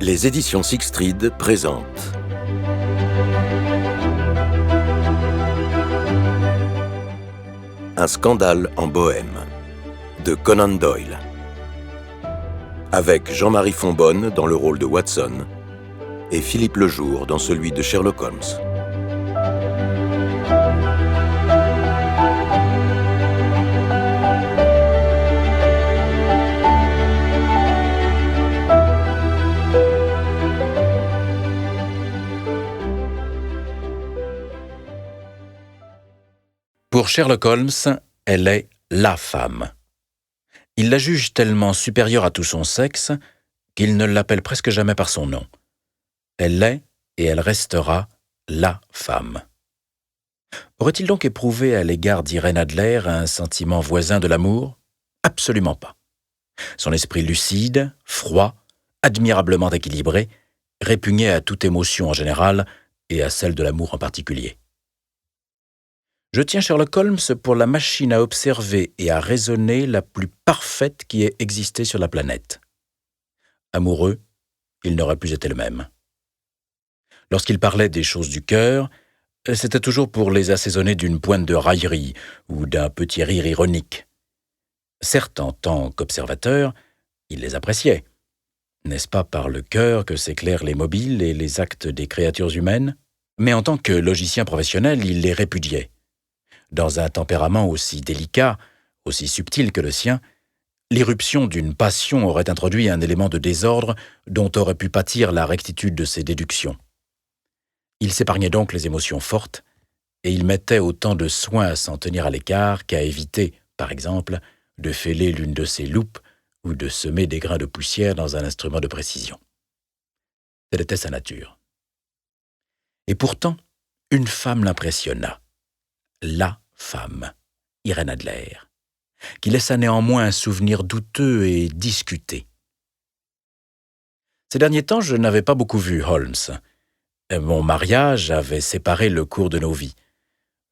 Les éditions Sixtreed présentent Un scandale en Bohême de Conan Doyle, avec Jean-Marie Fonbonne dans le rôle de Watson et Philippe Lejour dans celui de Sherlock Holmes. Pour Sherlock Holmes, elle est la femme. Il la juge tellement supérieure à tout son sexe qu'il ne l'appelle presque jamais par son nom. Elle est et elle restera la femme. Aurait-il donc éprouvé à l'égard d'Irène Adler un sentiment voisin de l'amour ? Absolument pas. Son esprit lucide, froid, admirablement équilibré, répugnait à toute émotion en général et à celle de l'amour en particulier. Je tiens Sherlock Holmes pour la machine à observer et à raisonner la plus parfaite qui ait existé sur la planète. Amoureux, il n'aurait plus été le même. Lorsqu'il parlait des choses du cœur, c'était toujours pour les assaisonner d'une pointe de raillerie ou d'un petit rire ironique. Certes, en tant qu'observateur, il les appréciait. N'est-ce pas par le cœur que s'éclairent les mobiles et les actes des créatures humaines ? Mais en tant que logicien professionnel, il les répudiait. Dans un tempérament aussi délicat, aussi subtil que le sien, l'irruption d'une passion aurait introduit un élément de désordre dont aurait pu pâtir la rectitude de ses déductions. Il s'épargnait donc les émotions fortes, et il mettait autant de soin à s'en tenir à l'écart qu'à éviter, par exemple, de fêler l'une de ses loupes ou de semer des grains de poussière dans un instrument de précision. Telle était sa nature. Et pourtant, une femme l'impressionna. La femme, Irène Adler, qui laissa néanmoins un souvenir douteux et discuté. Ces derniers temps, je n'avais pas beaucoup vu Holmes. Mon mariage avait séparé le cours de nos vies.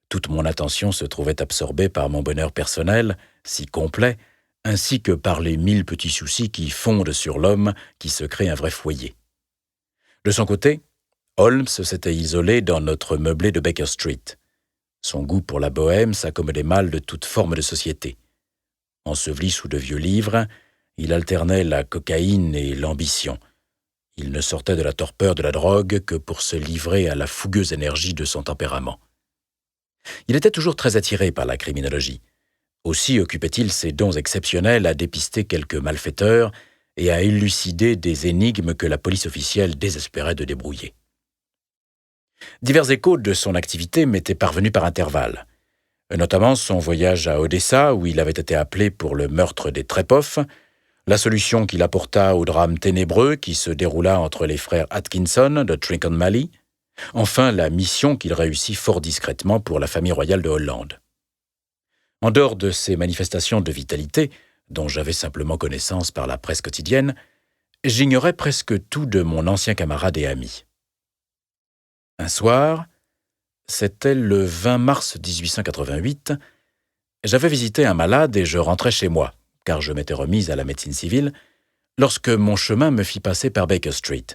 Toute mon attention se trouvait absorbée par mon bonheur personnel, si complet, ainsi que par les 1000 petits soucis qui fondent sur l'homme qui se crée un vrai foyer. De son côté, Holmes s'était isolé dans notre meublé de Baker Street. Son goût pour la bohème s'accommodait mal de toute forme de société. Enseveli sous de vieux livres, il alternait la cocaïne et l'ambition. Il ne sortait de la torpeur de la drogue que pour se livrer à la fougueuse énergie de son tempérament. Il était toujours très attiré par la criminologie. Aussi occupait-il ses dons exceptionnels à dépister quelques malfaiteurs et à élucider des énigmes que la police officielle désespérait de débrouiller. Divers échos de son activité m'étaient parvenus par intervalles, notamment son voyage à Odessa où il avait été appelé pour le meurtre des Trepov, la solution qu'il apporta au drame ténébreux qui se déroula entre les frères Atkinson de Trincomalee, enfin la mission qu'il réussit fort discrètement pour la famille royale de Hollande. En dehors de ces manifestations de vitalité, dont j'avais simplement connaissance par la presse quotidienne, j'ignorais presque tout de mon ancien camarade et ami. Un soir, c'était le 20 mars 1888, j'avais visité un malade et je rentrais chez moi, car je m'étais remise à la médecine civile, lorsque mon chemin me fit passer par Baker Street.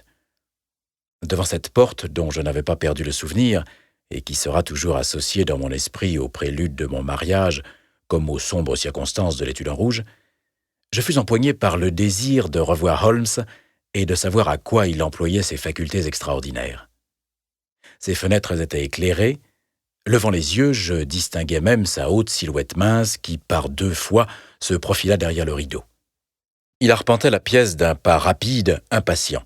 Devant cette porte dont je n'avais pas perdu le souvenir, et qui sera toujours associée dans mon esprit au prélude de mon mariage, comme aux sombres circonstances de l'étude en rouge, je fus empoigné par le désir de revoir Holmes et de savoir à quoi il employait ses facultés extraordinaires. Ses fenêtres étaient éclairées. Levant les yeux, je distinguais même sa haute silhouette mince qui, par 2 fois, se profila derrière le rideau. Il arpentait la pièce d'un pas rapide, impatient.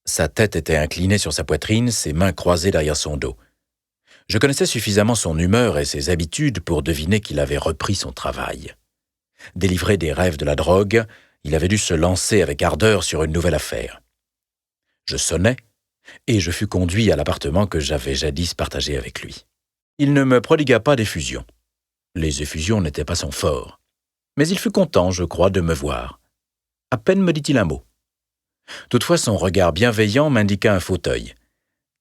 Sa tête était inclinée sur sa poitrine, ses mains croisées derrière son dos. Je connaissais suffisamment son humeur et ses habitudes pour deviner qu'il avait repris son travail. Délivré des rêves de la drogue, il avait dû se lancer avec ardeur sur une nouvelle affaire. Je sonnai, et je fus conduit à l'appartement que j'avais jadis partagé avec lui. Il ne me prodigua pas d'effusion. Les effusions n'étaient pas son fort. Mais il fut content, je crois, de me voir. À peine me dit-il un mot. Toutefois, son regard bienveillant m'indiqua un fauteuil.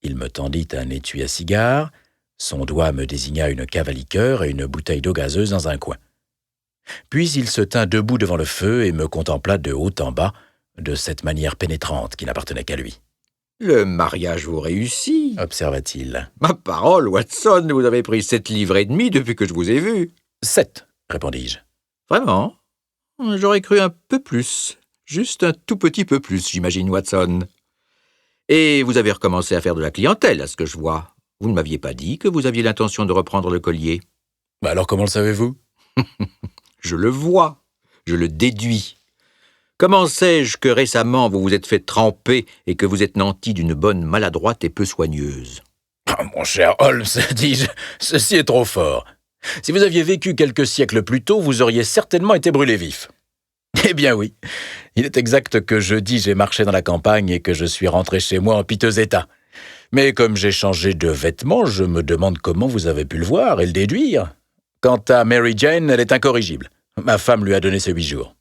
Il me tendit un étui à cigare, son doigt me désigna une cave à liqueur et une bouteille d'eau gazeuse dans un coin. Puis il se tint debout devant le feu et me contempla de haut en bas, de cette manière pénétrante qui n'appartenait qu'à lui. « Le mariage vous réussit. » observa-t-il. « Ma parole, Watson, vous avez pris 7 livres et demi depuis que je vous ai vu. »« 7, répondis-je. »« Vraiment? J'aurais cru un peu plus. Juste un tout petit peu plus, j'imagine, Watson. Et vous avez recommencé à faire de la clientèle, à ce que je vois. Vous ne m'aviez pas dit que vous aviez l'intention de reprendre le collier. » »« Alors comment le savez-vous ?»« Je le vois, je le déduis. Comment sais-je que récemment vous vous êtes fait tremper et que vous êtes nanti d'une bonne maladroite et peu soigneuse ? » ?»« Mon cher Holmes, dis-je, ceci est trop fort. Si vous aviez vécu quelques siècles plus tôt, vous auriez certainement été brûlé vif. » »« Eh bien oui, il est exact que jeudi j'ai marché dans la campagne et que je suis rentré chez moi en piteux état. Mais comme j'ai changé de vêtements, je me demande comment vous avez pu le voir et le déduire. Quant à Mary Jane, elle est incorrigible. Ma femme lui a donné ses 8 jours.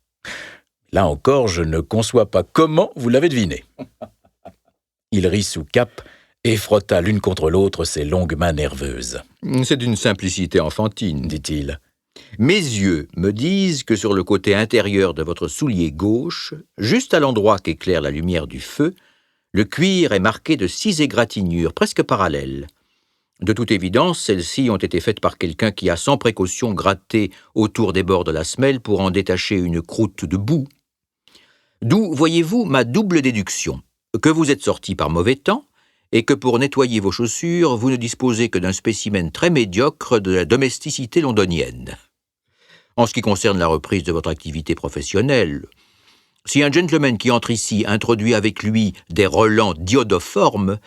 Là encore, je ne conçois pas comment vous l'avez deviné. » Il rit sous cape et frotta l'une contre l'autre ses longues mains nerveuses. « C'est d'une simplicité enfantine, dit-il. Mes yeux me disent que sur le côté intérieur de votre soulier gauche, juste à l'endroit qu'éclaire la lumière du feu, le cuir est marqué de 6 égratignures presque parallèles. De toute évidence, celles-ci ont été faites par quelqu'un qui a sans précaution gratté autour des bords de la semelle pour en détacher une croûte de boue. D'où, voyez-vous, ma double déduction, que vous êtes sorti par mauvais temps et que pour nettoyer vos chaussures, vous ne disposez que d'un spécimen très médiocre de la domesticité londonienne. En ce qui concerne la reprise de votre activité professionnelle, si un gentleman qui entre ici introduit avec lui des relents d'iodoforme,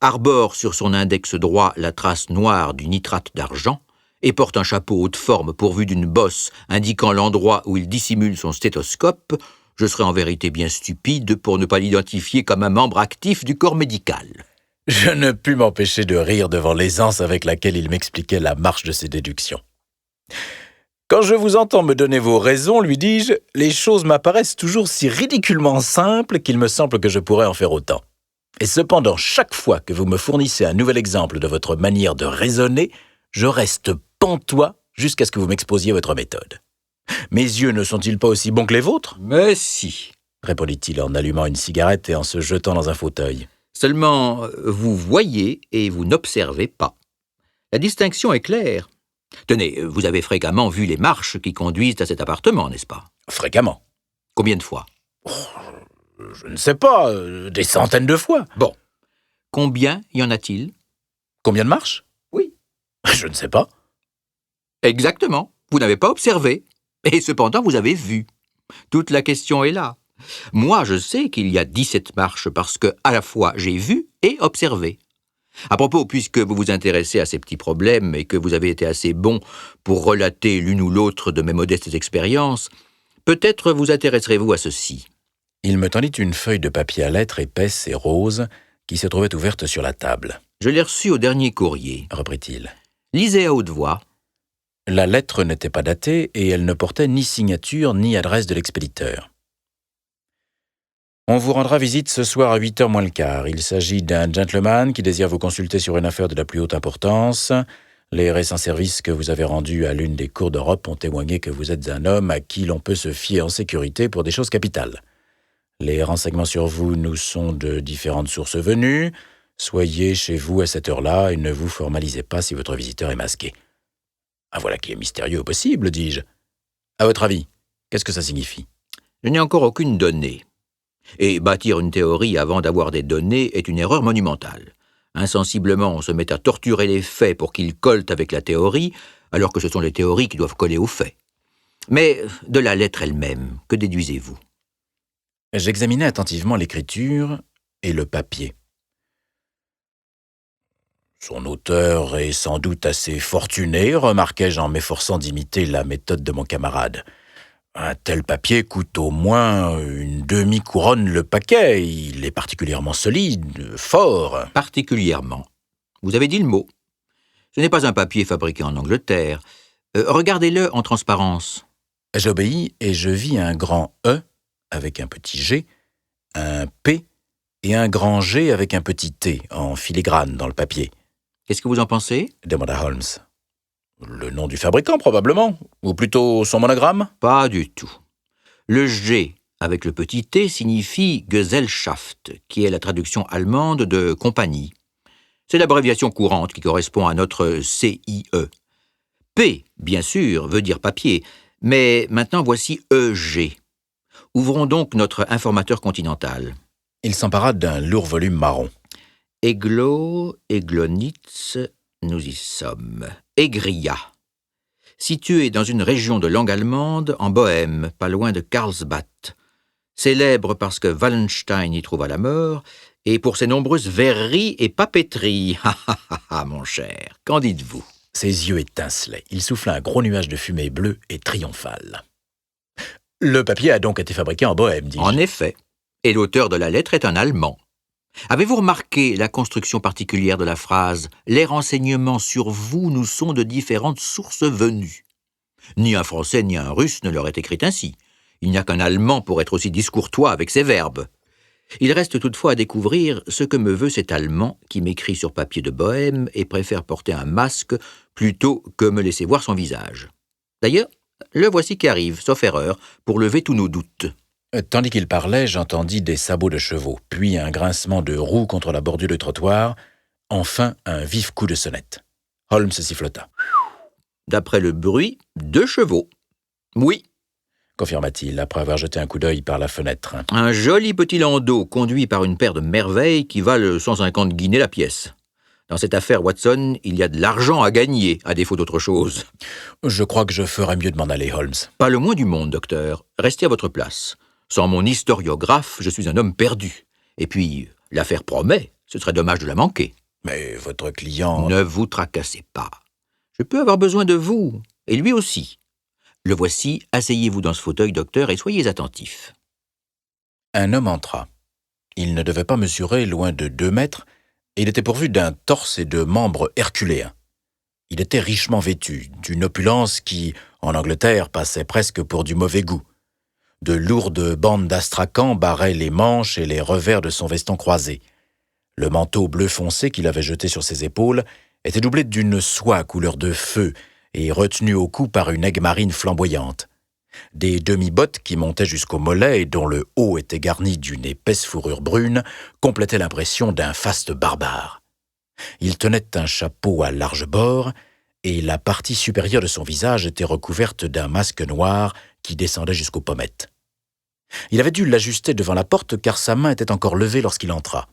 arbore sur son index droit la trace noire du nitrate d'argent et porte un chapeau haute forme pourvu d'une bosse indiquant l'endroit où il dissimule son stéthoscope, je serais en vérité bien stupide pour ne pas l'identifier comme un membre actif du corps médical. » Je ne pus m'empêcher de rire devant l'aisance avec laquelle il m'expliquait la marche de ses déductions. « Quand je vous entends me donner vos raisons, lui dis-je, les choses m'apparaissent toujours si ridiculement simples qu'il me semble que je pourrais en faire autant. Et cependant, chaque fois que vous me fournissez un nouvel exemple de votre manière de raisonner, je reste pantois jusqu'à ce que vous m'exposiez votre méthode. Mes yeux ne sont-ils pas aussi bons que les vôtres ? » ?»« Mais si, » répondit-il en allumant une cigarette et en se jetant dans un fauteuil. « Seulement, vous voyez et vous n'observez pas. La distinction est claire. Tenez, vous avez fréquemment vu les marches qui conduisent à cet appartement, n'est-ce pas ? » ?»« Fréquemment. » »« Combien de fois ? » ?»« Je ne sais pas, des centaines de fois. »« Bon. Combien y en a-t-il ? » ?»« Combien de marches ? » ?»« Oui. »« Je ne sais pas. » »« Exactement. Vous n'avez pas observé. Et cependant, vous avez vu. Toute la question est là. Moi, je sais qu'il y a 17 marches parce que, à la fois, j'ai vu et observé. À propos, puisque vous vous intéressez à ces petits problèmes et que vous avez été assez bon pour relater l'une ou l'autre de mes modestes expériences, peut-être vous intéresserez-vous à ceci. » Il me tendit une feuille de papier à lettres épaisse et rose qui se trouvait ouverte sur la table. « Je l'ai reçue au dernier courrier, » reprit-il. « Lisez à haute voix. » La lettre n'était pas datée et elle ne portait ni signature ni adresse de l'expéditeur. On vous rendra visite ce soir à 8h moins le quart. Il s'agit d'un gentleman qui désire vous consulter sur une affaire de la plus haute importance. Les récents services que vous avez rendus à l'une des cours d'Europe ont témoigné que vous êtes un homme à qui l'on peut se fier en sécurité pour des choses capitales. Les renseignements sur vous nous sont de différentes sources venues. Soyez chez vous à cette heure-là et ne vous formalisez pas si votre visiteur est masqué. Ah, voilà qui est mystérieux au possible, dis-je. À votre avis, qu'est-ce que ça signifie ? Je n'ai encore aucune donnée. Et bâtir une théorie avant d'avoir des données est une erreur monumentale. Insensiblement, on se met à torturer les faits pour qu'ils collent avec la théorie, alors que ce sont les théories qui doivent coller aux faits. Mais de la lettre elle-même, que déduisez-vous ? J'examinais attentivement l'écriture et le papier. Son auteur est sans doute assez fortuné, remarquai-je en m'efforçant d'imiter la méthode de mon camarade. Un tel papier coûte au moins une demi-couronne le paquet. Il est particulièrement solide, fort. Particulièrement. Vous avez dit le mot. Ce n'est pas un papier fabriqué en Angleterre. Regardez-le en transparence. J'obéis et je vis un grand E avec un petit G, un P et un grand G avec un petit T en filigrane dans le papier. Qu'est-ce que vous en pensez ? Demanda Holmes. Le nom du fabricant, probablement. Ou plutôt son monogramme ? Pas du tout. Le G avec le petit t, signifie Gesellschaft, qui est la traduction allemande de compagnie. C'est l'abréviation courante qui correspond à notre CIE. P, bien sûr, veut dire papier, mais maintenant voici EG. Ouvrons donc notre informateur continental. Il s'empara d'un lourd volume marron. Eglonitz, nous y sommes. Egria. Situé dans une région de langue allemande, en Bohême, pas loin de Karlsbad. Célèbre parce que Wallenstein y trouva la mort, et pour ses nombreuses verreries et papeteries. Mon cher, qu'en dites-vous? Ses yeux étincelaient. Il souffla un gros nuage de fumée bleue et triomphale. Le papier a donc été fabriqué en Bohême, dis-je. En effet. Et l'auteur de la lettre est un Allemand. Avez-vous remarqué la construction particulière de la phrase « Les renseignements sur vous nous sont de différentes sources venues » ? Ni un Français ni un Russe ne l'aurait écrit ainsi. Il n'y a qu'un Allemand pour être aussi discourtois avec ses verbes. Il reste toutefois à découvrir ce que me veut cet Allemand qui m'écrit sur papier de Bohême et préfère porter un masque plutôt que me laisser voir son visage. D'ailleurs, le voici qui arrive, sauf erreur, pour lever tous nos doutes. Tandis qu'il parlait, j'entendis des sabots de chevaux, puis un grincement de roues contre la bordure du trottoir, enfin un vif coup de sonnette. Holmes sifflota. D'après le bruit, 2 chevaux. Oui, confirma-t-il, après avoir jeté un coup d'œil par la fenêtre. Un joli petit landau conduit par une paire de merveilles qui valent 150 guinées la pièce. Dans cette affaire, Watson, il y a de l'argent à gagner, à défaut d'autre chose. Je crois que je ferais mieux de m'en aller, Holmes. Pas le moins du monde, docteur. Restez à votre place. Sans mon historiographe, je suis un homme perdu. Et puis, l'affaire promet. Ce serait dommage de la manquer. Mais votre client... Ne vous tracassez pas. Je peux avoir besoin de vous, et lui aussi. Le voici, asseyez-vous dans ce fauteuil, docteur, et soyez attentif. Un homme entra. Il ne devait pas mesurer loin de 2 mètres, et il était pourvu d'un torse et de membres herculéens. Il était richement vêtu, d'une opulence qui, en Angleterre, passait presque pour du mauvais goût. De lourdes bandes d'astrakan barraient les manches et les revers de son veston croisé. Le manteau bleu foncé qu'il avait jeté sur ses épaules était doublé d'une soie couleur de feu et retenu au cou par une aigue marine flamboyante. Des demi-bottes qui montaient jusqu'au mollet et dont le haut était garni d'une épaisse fourrure brune complétaient l'impression d'un faste barbare. Il tenait un chapeau à large bord et la partie supérieure de son visage était recouverte d'un masque noir qui descendait jusqu'aux pommettes. Il avait dû l'ajuster devant la porte car sa main était encore levée lorsqu'il entra.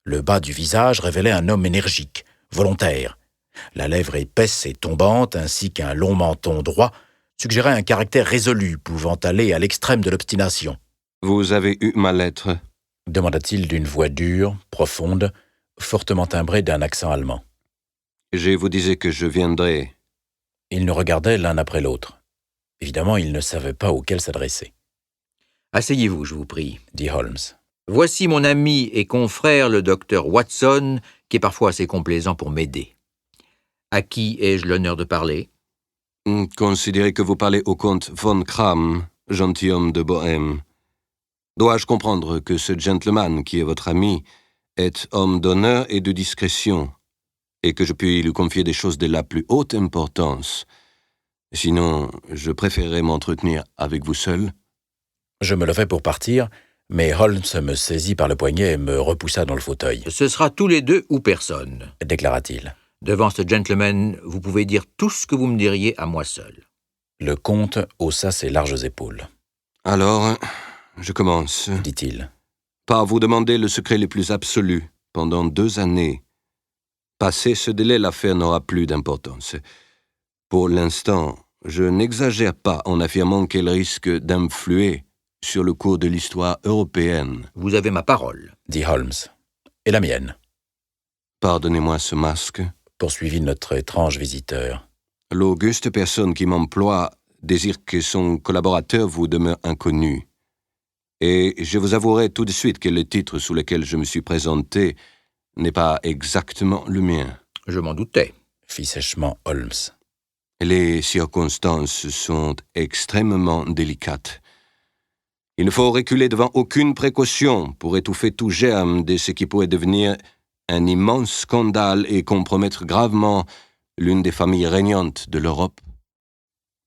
Le bas du visage révélait un homme énergique, volontaire. La lèvre épaisse et tombante ainsi qu'un long menton droit suggéraient un caractère résolu pouvant aller à l'extrême de l'obstination. « Vous avez eu ma lettre ?» demanda-t-il d'une voix dure, profonde, fortement timbrée d'un accent allemand. « Je vous disais que je viendrais. » Ils nous regardaient l'un après l'autre. Évidemment, ils ne savaient pas auquel s'adresser. « Asseyez-vous, je vous prie, » dit Holmes. « Voici mon ami et confrère, le docteur Watson, qui est parfois assez complaisant pour m'aider. À qui ai-je l'honneur de parler ?»« Considérez que vous parlez au comte von Kram, gentilhomme de Bohême. Dois-je comprendre que ce gentleman qui est votre ami est homme d'honneur et de discrétion, et que je puis lui confier des choses de la plus haute importance? Sinon, je préférerais m'entretenir avec vous seul. » Je me levai pour partir, mais Holmes me saisit par le poignet et me repoussa dans le fauteuil. « Ce sera tous les deux ou personne, » déclara-t-il. « Devant ce gentleman, vous pouvez dire tout ce que vous me diriez à moi seul. » Le comte haussa ses larges épaules. « Alors, je commence, » dit-il. « Par vous demander le secret le plus absolu pendant 2 années. Passé ce délai, l'affaire n'aura plus d'importance. Pour l'instant, je n'exagère pas en affirmant qu'elle risque d'influer sur le cours de l'histoire européenne. » Vous avez ma parole, dit Holmes. Et la mienne. Pardonnez-moi ce masque, poursuivit notre étrange visiteur. L'auguste personne qui m'emploie désire que son collaborateur vous demeure inconnu. Et je vous avouerai tout de suite que le titre sous lequel je me suis présenté n'est pas exactement le mien. Je m'en doutais, fit sèchement Holmes. Les circonstances sont extrêmement délicates. Il ne faut reculer devant aucune précaution pour étouffer tout germe de ce qui pourrait devenir un immense scandale et compromettre gravement l'une des familles régnantes de l'Europe.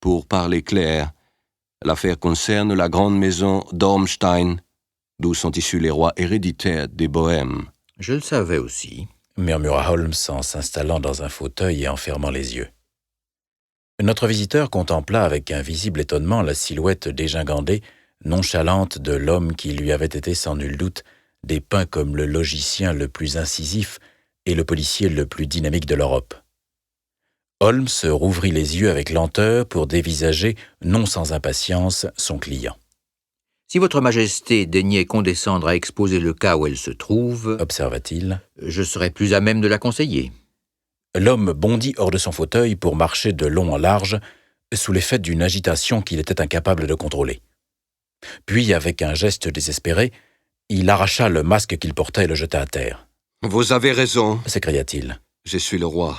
Pour parler clair, L'affaire concerne la grande maison d'Ormstein, d'où sont issus les rois héréditaires des Bohèmes. Je le savais aussi. Murmura Holmes en s'installant dans un fauteuil et en fermant les yeux. Notre visiteur contempla avec un visible étonnement la silhouette dégingandée, nonchalante de l'homme qui lui avait été sans nul doute dépeint comme le logicien le plus incisif et le policier le plus dynamique de l'Europe. Holmes rouvrit les yeux avec lenteur pour dévisager, non sans impatience, son client. « Si votre Majesté daignait condescendre à exposer le cas où elle se trouve, observa-t-il, je serais plus à même de la conseiller. » L'homme bondit hors de son fauteuil pour marcher de long en large, sous l'effet d'une agitation qu'il était incapable de contrôler. Puis, avec un geste désespéré, il arracha le masque qu'il portait et le jeta à terre. « Vous avez raison, » s'écria-t-il. « Je suis le roi.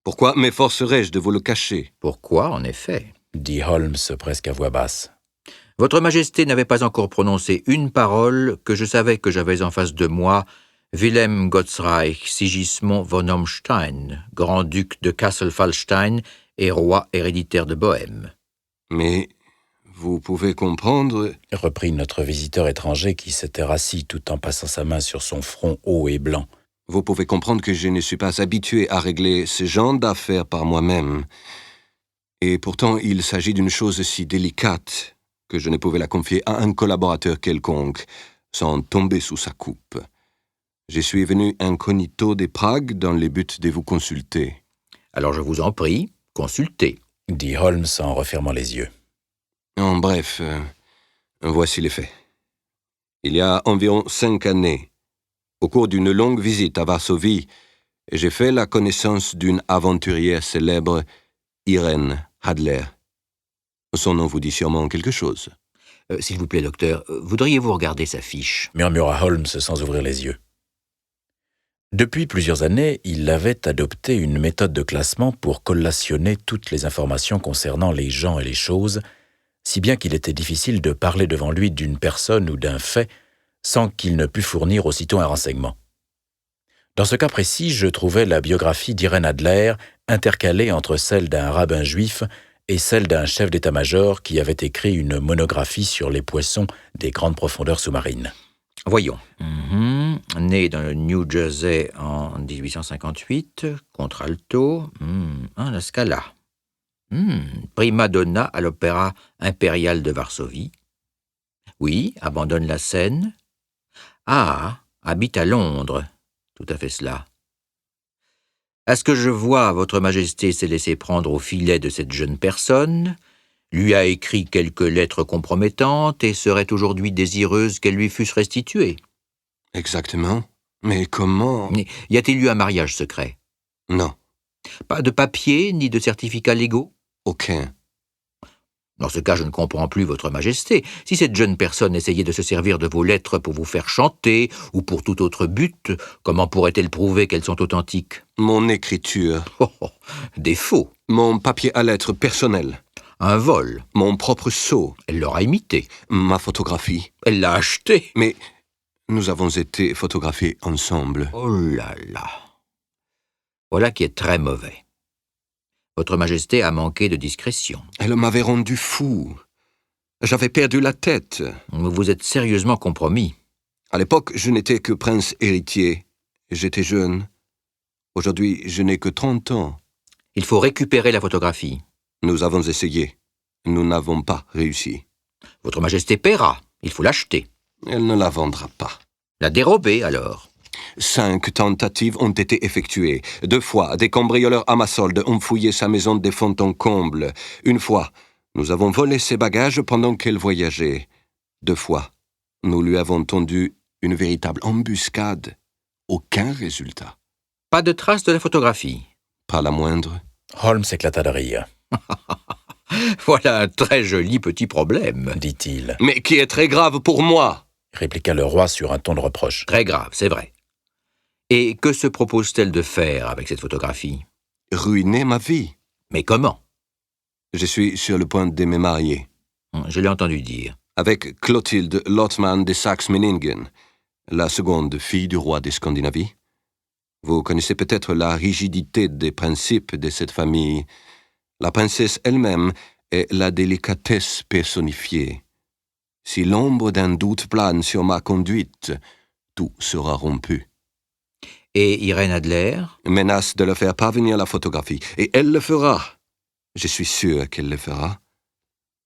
Pourquoi m'efforcerais-je de vous le cacher ?»« Pourquoi, en effet ?» dit Holmes presque à voix basse. « Votre Majesté n'avait pas encore prononcé une parole que je savais que j'avais en face de moi Wilhelm Gottsreich Sigismond von Ormstein, grand-duc de Kassel-Fallstein et roi héréditaire de Bohême. » « Mais vous pouvez comprendre, » reprit notre visiteur étranger qui s'était rassis tout en passant sa main sur son front haut et blanc. « Vous pouvez comprendre que je ne suis pas habitué à régler ce genre d'affaires par moi-même. Et pourtant, il s'agit d'une chose si délicate que je ne pouvais la confier à un collaborateur quelconque, sans tomber sous sa coupe. Je suis venu incognito de Prague dans le but de vous consulter. »« Alors je vous en prie, consultez. » dit Holmes en refermant les yeux. En bref, voici les faits. Il y a environ 5 années, au cours d'une longue visite à Varsovie, j'ai fait la connaissance d'une aventurière célèbre, Irène Adler. Son nom vous dit sûrement quelque chose. S'il vous plaît, docteur, voudriez-vous regarder sa fiche ? Murmura Holmes sans ouvrir les yeux. Depuis plusieurs années, il avait adopté une méthode de classement pour collationner toutes les informations concernant les gens et les choses, si bien qu'il était difficile de parler devant lui d'une personne ou d'un fait sans qu'il ne pût fournir aussitôt un renseignement. Dans ce cas précis, je trouvais la biographie d'Irène Adler intercalée entre celle d'un rabbin juif et celle d'un chef d'état-major qui avait écrit une monographie sur les poissons des grandes profondeurs sous-marines. Voyons. Né dans le New Jersey en 1858, contralto, la Scala. Prima donna à l'Opéra impérial de Varsovie. Oui, abandonne la scène. Ah, habite à Londres. Tout à fait cela. À ce que je vois, votre Majesté s'est laissé prendre au filet de cette jeune personne, lui a écrit quelques lettres compromettantes et serait aujourd'hui désireuse qu'elles lui fussent restituées. Exactement. Mais comment? Y a-t-il eu un mariage secret? Non. Pas de papier ni de certificats légaux? Aucun. Dans ce cas, je ne comprends plus votre Majesté. Si cette jeune personne essayait de se servir de vos lettres pour vous faire chanter ou pour tout autre but, comment pourrait-elle prouver qu'elles sont authentiques? Mon écriture. Des faux. Mon papier à lettres personnel. Un vol. Mon propre sceau. Elle l'aura imité. Ma photographie. Elle l'a acheté. Mais nous avons été photographiés ensemble. Oh là là. Voilà qui est très mauvais. Votre Majesté a manqué de discrétion. Elle m'avait rendu fou. J'avais perdu la tête. Vous vous êtes sérieusement compromis. À l'époque, je n'étais que prince héritier. J'étais jeune. Aujourd'hui, je n'ai que 30 ans. Il faut récupérer la photographie. Nous avons essayé. Nous n'avons pas réussi. Votre Majesté paiera. Il faut l'acheter. Elle ne la vendra pas. La dérober, alors. 5 tentatives ont été effectuées. 2 fois, des cambrioleurs à ma solde ont fouillé sa maison de fond en comble. 1 fois, nous avons volé ses bagages pendant qu'elle voyageait. 2 fois, nous lui avons tendu une véritable embuscade. Aucun résultat. Pas de trace de la photographie. Pas la moindre. Holmes éclata de rire. Voilà un très joli petit problème, dit-il. Mais qui est très grave pour moi, répliqua le roi sur un ton de reproche. Très grave, c'est vrai. Et que se propose-t-elle de faire avec cette photographie? Ruiner ma vie. Mais comment? Je suis sur le point de me marier. Je l'ai entendu dire. Avec Clotilde Lothman de Saxe-Meiningen, la seconde fille du roi de Scandinavie. Vous connaissez peut-être la rigidité des principes de cette famille. La princesse elle-même est la délicatesse personnifiée. Si l'ombre d'un doute plane sur ma conduite, tout sera rompu. Et Irène Adler? Menace de le faire parvenir la photographie. Et elle le fera. Je suis sûr qu'elle le fera.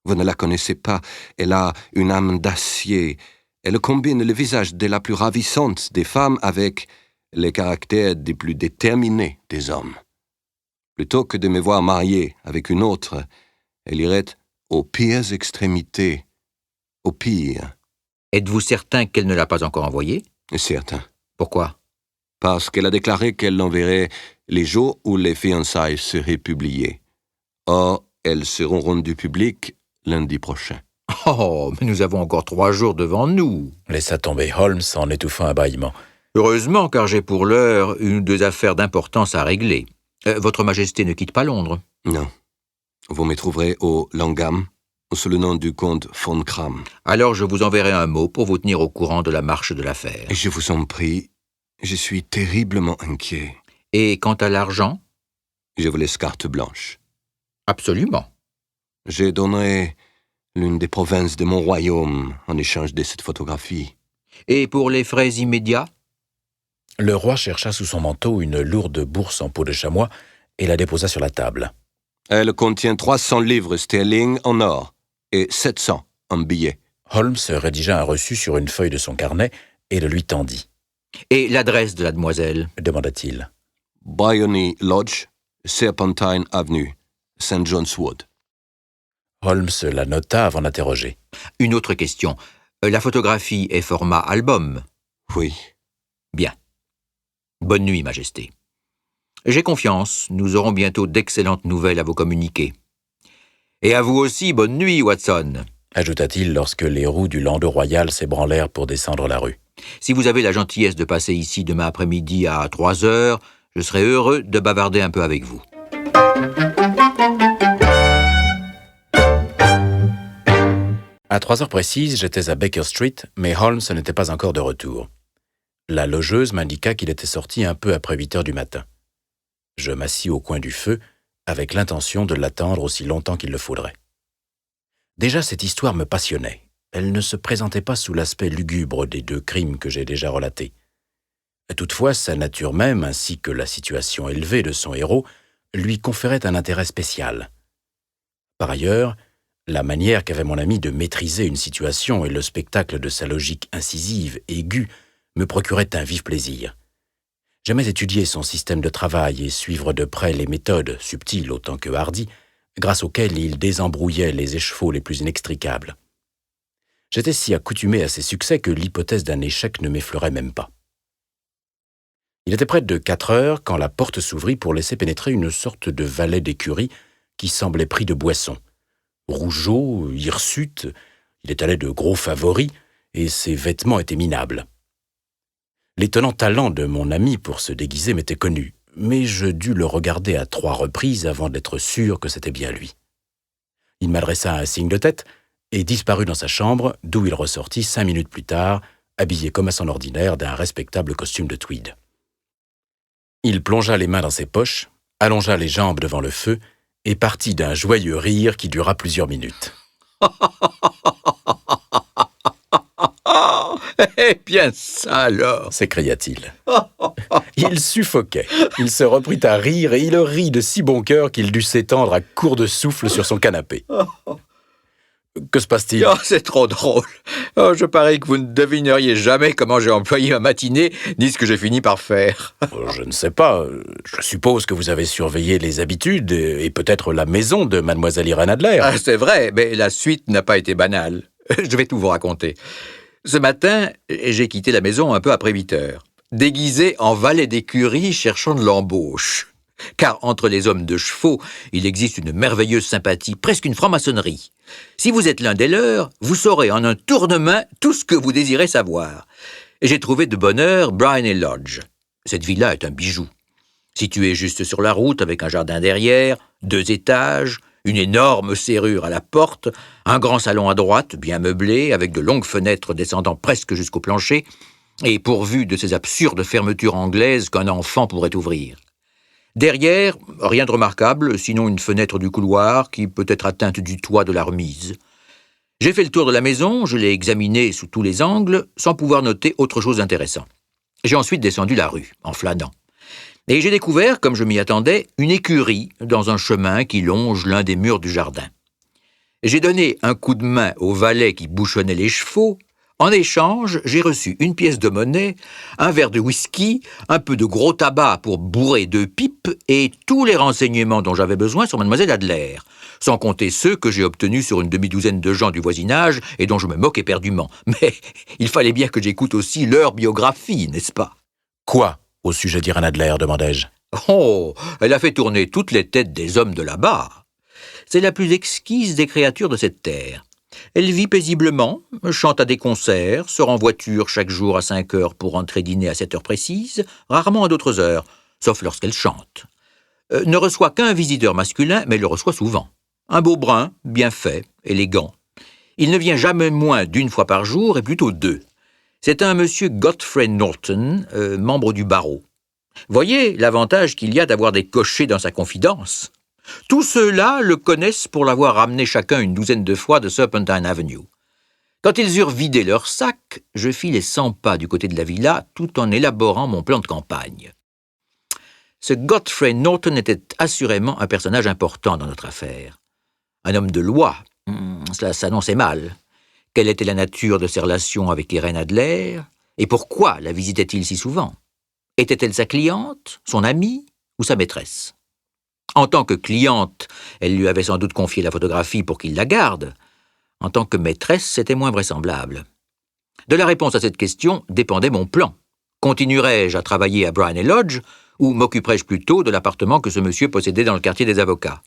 Vous ne la connaissez pas. Elle a une âme d'acier. Elle combine le visage de la plus ravissante des femmes avec les caractères des plus déterminés des hommes. Plutôt que de me voir marié avec une autre, elle irait aux pires extrémités. Au pire. Êtes-vous certain qu'elle ne l'a pas encore envoyé? Certain. Pourquoi? Parce qu'elle a déclaré qu'elle l'enverrait les jours où les fiançailles seraient publiées. Or, elles seront rendues publiques lundi prochain. Oh, mais nous avons encore 3 jours devant nous. Laissa tomber Holmes en étouffant un bâillement. Heureusement, car j'ai pour l'heure 1 ou 2 affaires d'importance à régler. Votre Majesté ne quitte pas Londres? Non. Vous me trouverez au Langham, sous le nom du comte von Kram. Alors je vous enverrai un mot pour vous tenir au courant de la marche de l'affaire. Et je vous en prie, je suis terriblement inquiet. Et quant à l'argent? Je vous laisse carte blanche. Absolument. Je donnerai l'une des provinces de mon royaume en échange de cette photographie. Et pour les frais immédiats? Le roi chercha sous son manteau une lourde bourse en peau de chamois et la déposa sur la table. Elle contient 300 livres sterling en or et 700 en billets. Holmes rédigea un reçu sur une feuille de son carnet et le lui tendit. « Et l'adresse de la demoiselle ?» demanda-t-il. « Bryony Lodge, Serpentine Avenue, St. John's Wood. » Holmes la nota avant d'interroger. « Une autre question. La photographie est format album ?» ?»« Oui. » »« Bien. Bonne nuit, Majesté. J'ai confiance, nous aurons bientôt d'excellentes nouvelles à vous communiquer. Et à vous aussi, bonne nuit, Watson, ajouta-t-il lorsque les roues du landau royal s'ébranlèrent pour descendre la rue. Si vous avez la gentillesse de passer ici demain après-midi à 3 heures, je serai heureux de bavarder un peu avec vous. À 3 heures précises, j'étais à Baker Street, mais Holmes n'était pas encore de retour. La logeuse m'indiqua qu'il était sorti un peu après 8 heures du matin. Je m'assis au coin du feu, avec l'intention de l'attendre aussi longtemps qu'il le faudrait. Déjà, cette histoire me passionnait. Elle ne se présentait pas sous l'aspect lugubre des 2 crimes que j'ai déjà relatés. Toutefois, sa nature même, ainsi que la situation élevée de son héros, lui conférait un intérêt spécial. Par ailleurs, la manière qu'avait mon ami de maîtriser une situation et le spectacle de sa logique incisive, aiguë, me procurait un vif plaisir. J'aimais étudier son système de travail et suivre de près les méthodes, subtiles autant que hardies, grâce auxquelles il désembrouillait les échevaux les plus inextricables. J'étais si accoutumé à ses succès que l'hypothèse d'un échec ne m'effleurait même pas. Il était près de 4 heures quand la porte s'ouvrit pour laisser pénétrer une sorte de valet d'écurie qui semblait pris de boisson. Rougeaud, hirsute, il étalait de gros favoris et ses vêtements étaient minables. L'étonnant talent de mon ami pour se déguiser m'était connu, mais je dus le regarder à 3 reprises avant d'être sûr que c'était bien lui. Il m'adressa un signe de tête et disparut dans sa chambre, d'où il ressortit 5 minutes plus tard, habillé comme à son ordinaire d'un respectable costume de tweed. Il plongea les mains dans ses poches, allongea les jambes devant le feu et partit d'un joyeux rire qui dura plusieurs minutes. Eh bien ça alors, s'écria-t-il. Il suffoquait. Il se reprit à rire et il rit de si bon cœur qu'il dut s'étendre à court de souffle sur son canapé. Que se passe-t-il? Oh, c'est trop drôle. Oh, je parie que vous ne devineriez jamais comment j'ai employé ma matinée, ni ce que j'ai fini par faire. Je ne sais pas. Je suppose que vous avez surveillé les habitudes et peut-être la maison de Mademoiselle Irène Adler. Ah, c'est vrai, mais la suite n'a pas été banale. Je vais tout vous raconter. Ce matin, j'ai quitté la maison un peu après 8 heures, déguisé en valet d'écurie cherchant de l'embauche. Car entre les hommes de chevaux, il existe une merveilleuse sympathie, presque une franc-maçonnerie. Si vous êtes l'un des leurs, vous saurez en un tour de main tout ce que vous désirez savoir. J'ai trouvé de bonne heure Bryony Lodge. Cette villa est un bijou. Située juste sur la route, avec un jardin derrière, 2 étages, une énorme serrure à la porte, un grand salon à droite, bien meublé, avec de longues fenêtres descendant presque jusqu'au plancher, et pourvu de ces absurdes fermetures anglaises qu'un enfant pourrait ouvrir. Derrière, rien de remarquable, sinon une fenêtre du couloir qui peut être atteinte du toit de la remise. J'ai fait le tour de la maison, je l'ai examinée sous tous les angles, sans pouvoir noter autre chose d'intéressant. J'ai ensuite descendu la rue, en flânant. Et j'ai découvert, comme je m'y attendais, une écurie dans un chemin qui longe l'un des murs du jardin. J'ai donné un coup de main au valet qui bouchonnait les chevaux. En échange, j'ai reçu une pièce de monnaie, un verre de whisky, un peu de gros tabac pour bourrer 2 pipes et tous les renseignements dont j'avais besoin sur mademoiselle Adler, sans compter ceux que j'ai obtenus sur une demi-douzaine de gens du voisinage et dont je me moque éperdument. Mais il fallait bien que j'écoute aussi leur biographie, n'est-ce pas? Quoi au sujet d'Irène Adler, demandai-je. Oh, elle a fait tourner toutes les têtes des hommes de là-bas. C'est la plus exquise des créatures de cette terre. Elle vit paisiblement, chante à des concerts, sort en voiture chaque jour à 5 heures pour rentrer dîner à 7 heures précises, rarement à d'autres heures, sauf lorsqu'elle chante. Ne reçoit qu'un visiteur masculin, mais le reçoit souvent. Un beau brun, bien fait, élégant. Il ne vient jamais moins d'1 fois par jour, et plutôt 2. C'est un monsieur Godfrey Norton, membre du barreau. Voyez l'avantage qu'il y a d'avoir des cochers dans sa confidence. Tous ceux-là le connaissent pour l'avoir ramené chacun une douzaine de fois de Serpentine Avenue. Quand ils eurent vidé leur sac, je fis les 100 pas du côté de la villa tout en élaborant mon plan de campagne. Ce Godfrey Norton était assurément un personnage important dans notre affaire. Un homme de loi, cela s'annonçait mal. Quelle était la nature de ses relations avec Irène Adler? Et pourquoi la visitait-il si souvent? Était-elle sa cliente, son amie ou sa maîtresse? En tant que cliente, elle lui avait sans doute confié la photographie pour qu'il la garde. En tant que maîtresse, c'était moins vraisemblable. De la réponse à cette question dépendait mon plan. Continuerais-je à travailler à Briony Lodge ou m'occuperais-je plutôt de l'appartement que ce monsieur possédait dans le quartier des avocats?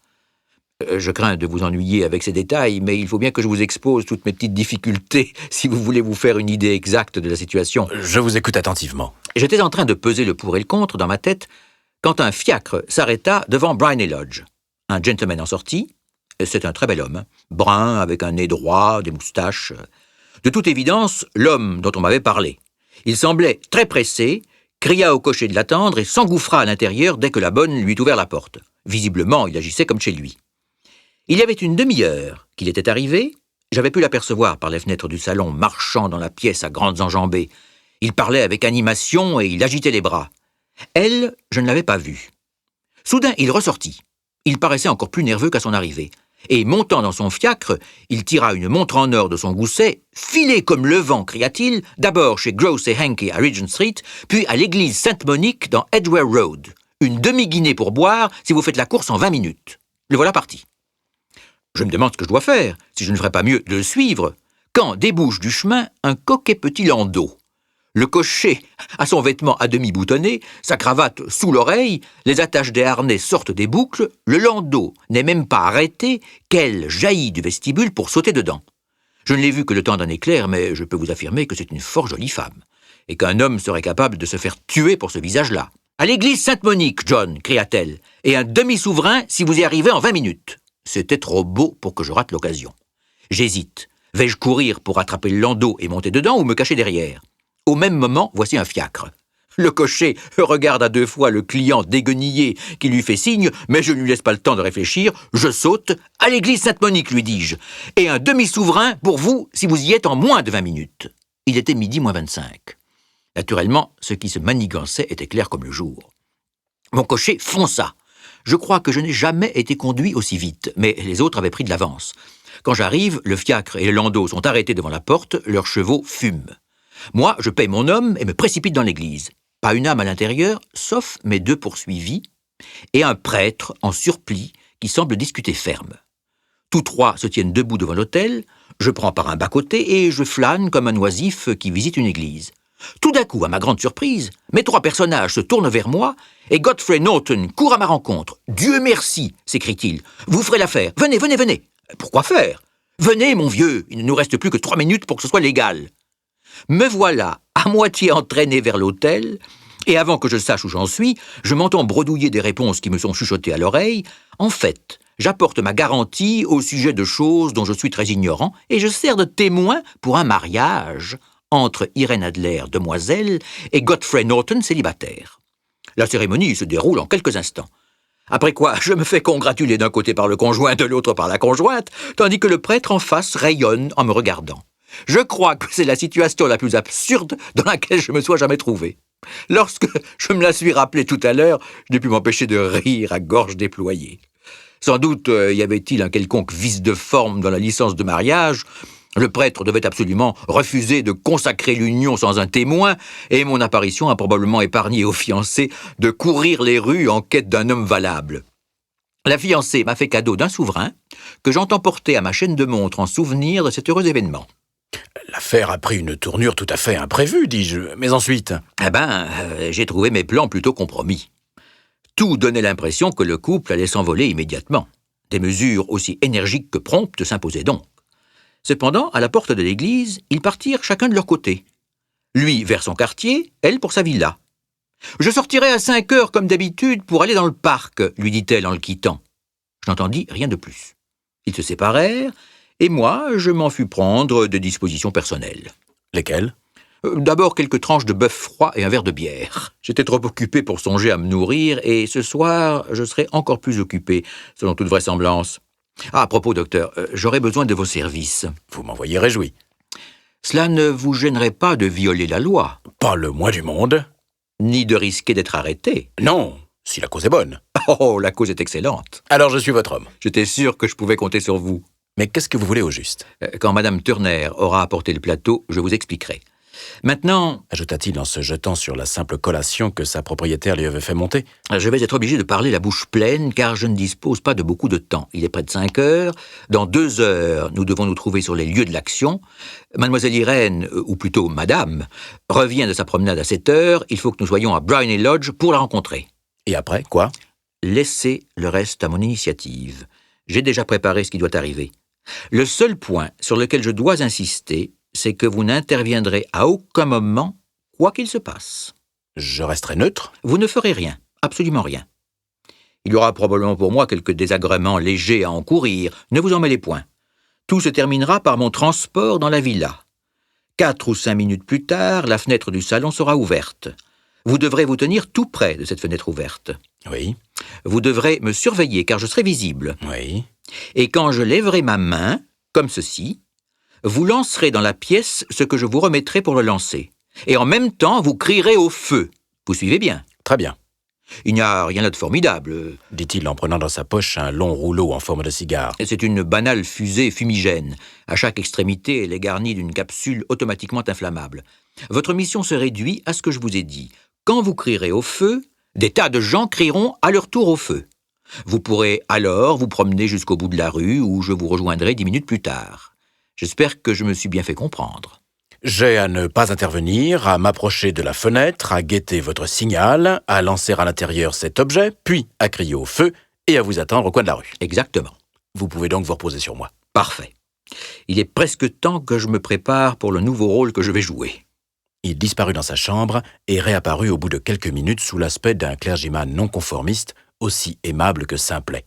Je crains de vous ennuyer avec ces détails, mais il faut bien que je vous expose toutes mes petites difficultés si vous voulez vous faire une idée exacte de la situation. Je vous écoute attentivement. J'étais en train de peser le pour et le contre dans ma tête quand un fiacre s'arrêta devant Briony Lodge. Un gentleman en sortit. C'est un très bel homme, brun, avec un nez droit, des moustaches. De toute évidence, l'homme dont on m'avait parlé. Il semblait très pressé, cria au cocher de l'attendre et s'engouffra à l'intérieur dès que la bonne lui eut ouvert la porte. Visiblement, il agissait comme chez lui. Il y avait une demi-heure qu'il était arrivé. J'avais pu l'apercevoir par les fenêtres du salon, marchant dans la pièce à grandes enjambées. Il parlait avec animation et il agitait les bras. Elle, je ne l'avais pas vue. Soudain, il ressortit. Il paraissait encore plus nerveux qu'à son arrivée. Et, montant dans son fiacre, il tira une montre en or de son gousset. « Filez comme le vent !» cria-t-il, d'abord chez Gross et Hankey à Regent Street, puis à l'église Sainte-Monique dans Edgware Road. Une demi-guinée pour boire si vous faites la course en 20 minutes. Le voilà parti. Je me demande ce que je dois faire, si je ne ferais pas mieux de le suivre, quand débouche du chemin un coquet petit landau. Le cocher a son vêtement à demi boutonné, sa cravate sous l'oreille, les attaches des harnais sortent des boucles, le landau n'est même pas arrêté qu'elle jaillit du vestibule pour sauter dedans. Je ne l'ai vue que le temps d'un éclair, mais je peux vous affirmer que c'est une fort jolie femme, et qu'un homme serait capable de se faire tuer pour ce visage-là. « À l'église Sainte-Monique, John !» cria-t-elle, « et un demi-souverain si vous y arrivez en 20 minutes. » C'était trop beau pour que je rate l'occasion. J'hésite. Vais-je courir pour attraper le landau et monter dedans ou me cacher derrière? Au même moment, voici un fiacre. Le cocher regarde à 2 fois le client déguenillé qui lui fait signe, mais je ne lui laisse pas le temps de réfléchir. Je saute. « À l'église Sainte-Monique » lui dis-je. « Et un demi-souverain pour vous si vous y êtes en moins de 20 minutes. » Il était midi moins 25. Naturellement, ce qui se manigançait était clair comme le jour. Mon cocher fonça. Je crois que je n'ai jamais été conduit aussi vite, mais les autres avaient pris de l'avance. Quand j'arrive, le fiacre et le landau sont arrêtés devant la porte, leurs chevaux fument. Moi, je paye mon homme et me précipite dans l'église. Pas une âme à l'intérieur, sauf mes 2 poursuivis, et un prêtre en surplis qui semble discuter ferme. Tous 3 se tiennent debout devant l'autel, je prends par un bas-côté et je flâne comme un oisif qui visite une église. Tout d'un coup, à ma grande surprise, mes 3 personnages se tournent vers moi et Godfrey Norton court à ma rencontre. « Dieu merci !» s'écrie-t-il. « Vous ferez l'affaire. Venez, venez, venez !»« Pourquoi faire ? » ?»« Venez, mon vieux, il ne nous reste plus que 3 minutes pour que ce soit légal. » Me voilà à moitié entraîné vers l'autel, et avant que je sache où j'en suis, je m'entends bredouiller des réponses qui me sont chuchotées à l'oreille. En fait, j'apporte ma garantie au sujet de choses dont je suis très ignorant, et je sers de témoin pour un mariage entre Irène Adler, demoiselle, et Godfrey Norton, célibataire. La cérémonie se déroule en quelques instants. Après quoi, je me fais congratuler d'un côté par le conjoint, de l'autre par la conjointe, tandis que le prêtre en face rayonne en me regardant. Je crois que c'est la situation la plus absurde dans laquelle je me sois jamais trouvé. Lorsque je me la suis rappelée tout à l'heure, je n'ai pu m'empêcher de rire à gorge déployée. Sans doute y avait-il un quelconque vice de forme dans la licence de mariage. Le prêtre devait absolument refuser de consacrer l'union sans un témoin, et mon apparition a probablement épargné aux fiancés de courir les rues en quête d'un homme valable. La fiancée m'a fait cadeau d'un souverain que j'entends porter à ma chaîne de montre en souvenir de cet heureux événement. L'affaire a pris une tournure tout à fait imprévue, dis-je. Mais ensuite... J'ai trouvé mes plans plutôt compromis. Tout donnait l'impression que le couple allait s'envoler immédiatement. Des mesures aussi énergiques que promptes s'imposaient donc. Cependant, à la porte de l'église, ils partirent chacun de leur côté. Lui vers son quartier, elle pour sa villa. « Je sortirai à 5 heures comme d'habitude pour aller dans le parc », lui dit-elle en le quittant. Je n'entendis rien de plus. Ils se séparèrent, et moi, je m'en fus prendre des dispositions personnelles. Lesquelles ? D'abord quelques tranches de bœuf froid et un verre de bière. J'étais trop occupé pour songer à me nourrir, et ce soir, je serai encore plus occupé, selon toute vraisemblance. À propos, docteur, j'aurais besoin de vos services. Vous m'en voyez réjoui. Cela ne vous gênerait pas de violer la loi, Pas le moins du monde. ni de risquer d'être arrêté. Non, si la cause est bonne. Oh, la cause est excellente. Alors je suis votre homme. J'étais sûr que je pouvais compter sur vous. Mais qu'est-ce que vous voulez au juste ? Quand Madame Turner aura apporté le plateau, je vous expliquerai. Maintenant, Ajouta-t-il en se jetant sur la simple collation que sa propriétaire lui avait fait monter. je vais être obligé de parler la bouche pleine, car je ne dispose pas de beaucoup de temps. Il est près de 5 heures. Dans 2 heures, nous devons nous trouver sur les lieux de l'action. Mademoiselle Irène, ou plutôt Madame, revient de sa promenade à 7 heures. Il faut que nous soyons à Briony Lodge pour la rencontrer. Et après, quoi ? Laissez le reste à mon initiative. J'ai déjà préparé ce qui doit arriver. Le seul point sur lequel je dois insister, c'est que vous n'interviendrez à aucun moment, quoi qu'il se passe. Je resterai neutre ? Vous ne ferez rien, absolument rien. Il y aura probablement pour moi quelques désagréments légers à encourir, ne vous en mêlez point. Tout se terminera par mon transport dans la villa. 4 ou 5 minutes plus tard, la fenêtre du salon sera ouverte. Vous devrez vous tenir tout près de cette fenêtre ouverte. Oui, Vous devrez me surveiller, car je serai visible. oui. Et quand je lèverai ma main, comme ceci, vous lancerez dans la pièce ce que je vous remettrai pour le lancer. Et en même temps, vous crierez au feu. Vous suivez bien ? Très bien, Il n'y a rien là de formidable. dit-il en prenant dans sa poche un long rouleau en forme de cigare. C'est une banale fusée fumigène. À chaque extrémité, elle est garnie d'une capsule automatiquement inflammable. Votre mission se réduit à ce que je vous ai dit. Quand vous crierez au feu, des tas de gens crieront à leur tour au feu. Vous pourrez alors vous promener jusqu'au bout de la rue où je vous rejoindrai 10 minutes plus tard. J'espère que je me suis bien fait comprendre. J'ai à ne pas intervenir, à m'approcher de la fenêtre, à guetter votre signal, à lancer à l'intérieur cet objet, puis à crier au feu et à vous attendre au coin de la rue. Exactement. Vous pouvez donc vous reposer sur moi. Parfait. Il est presque temps que je me prépare pour le nouveau rôle que je vais jouer. Il disparut dans sa chambre et réapparut au bout de quelques minutes sous l'aspect d'un clergyman non-conformiste, aussi aimable que simplet.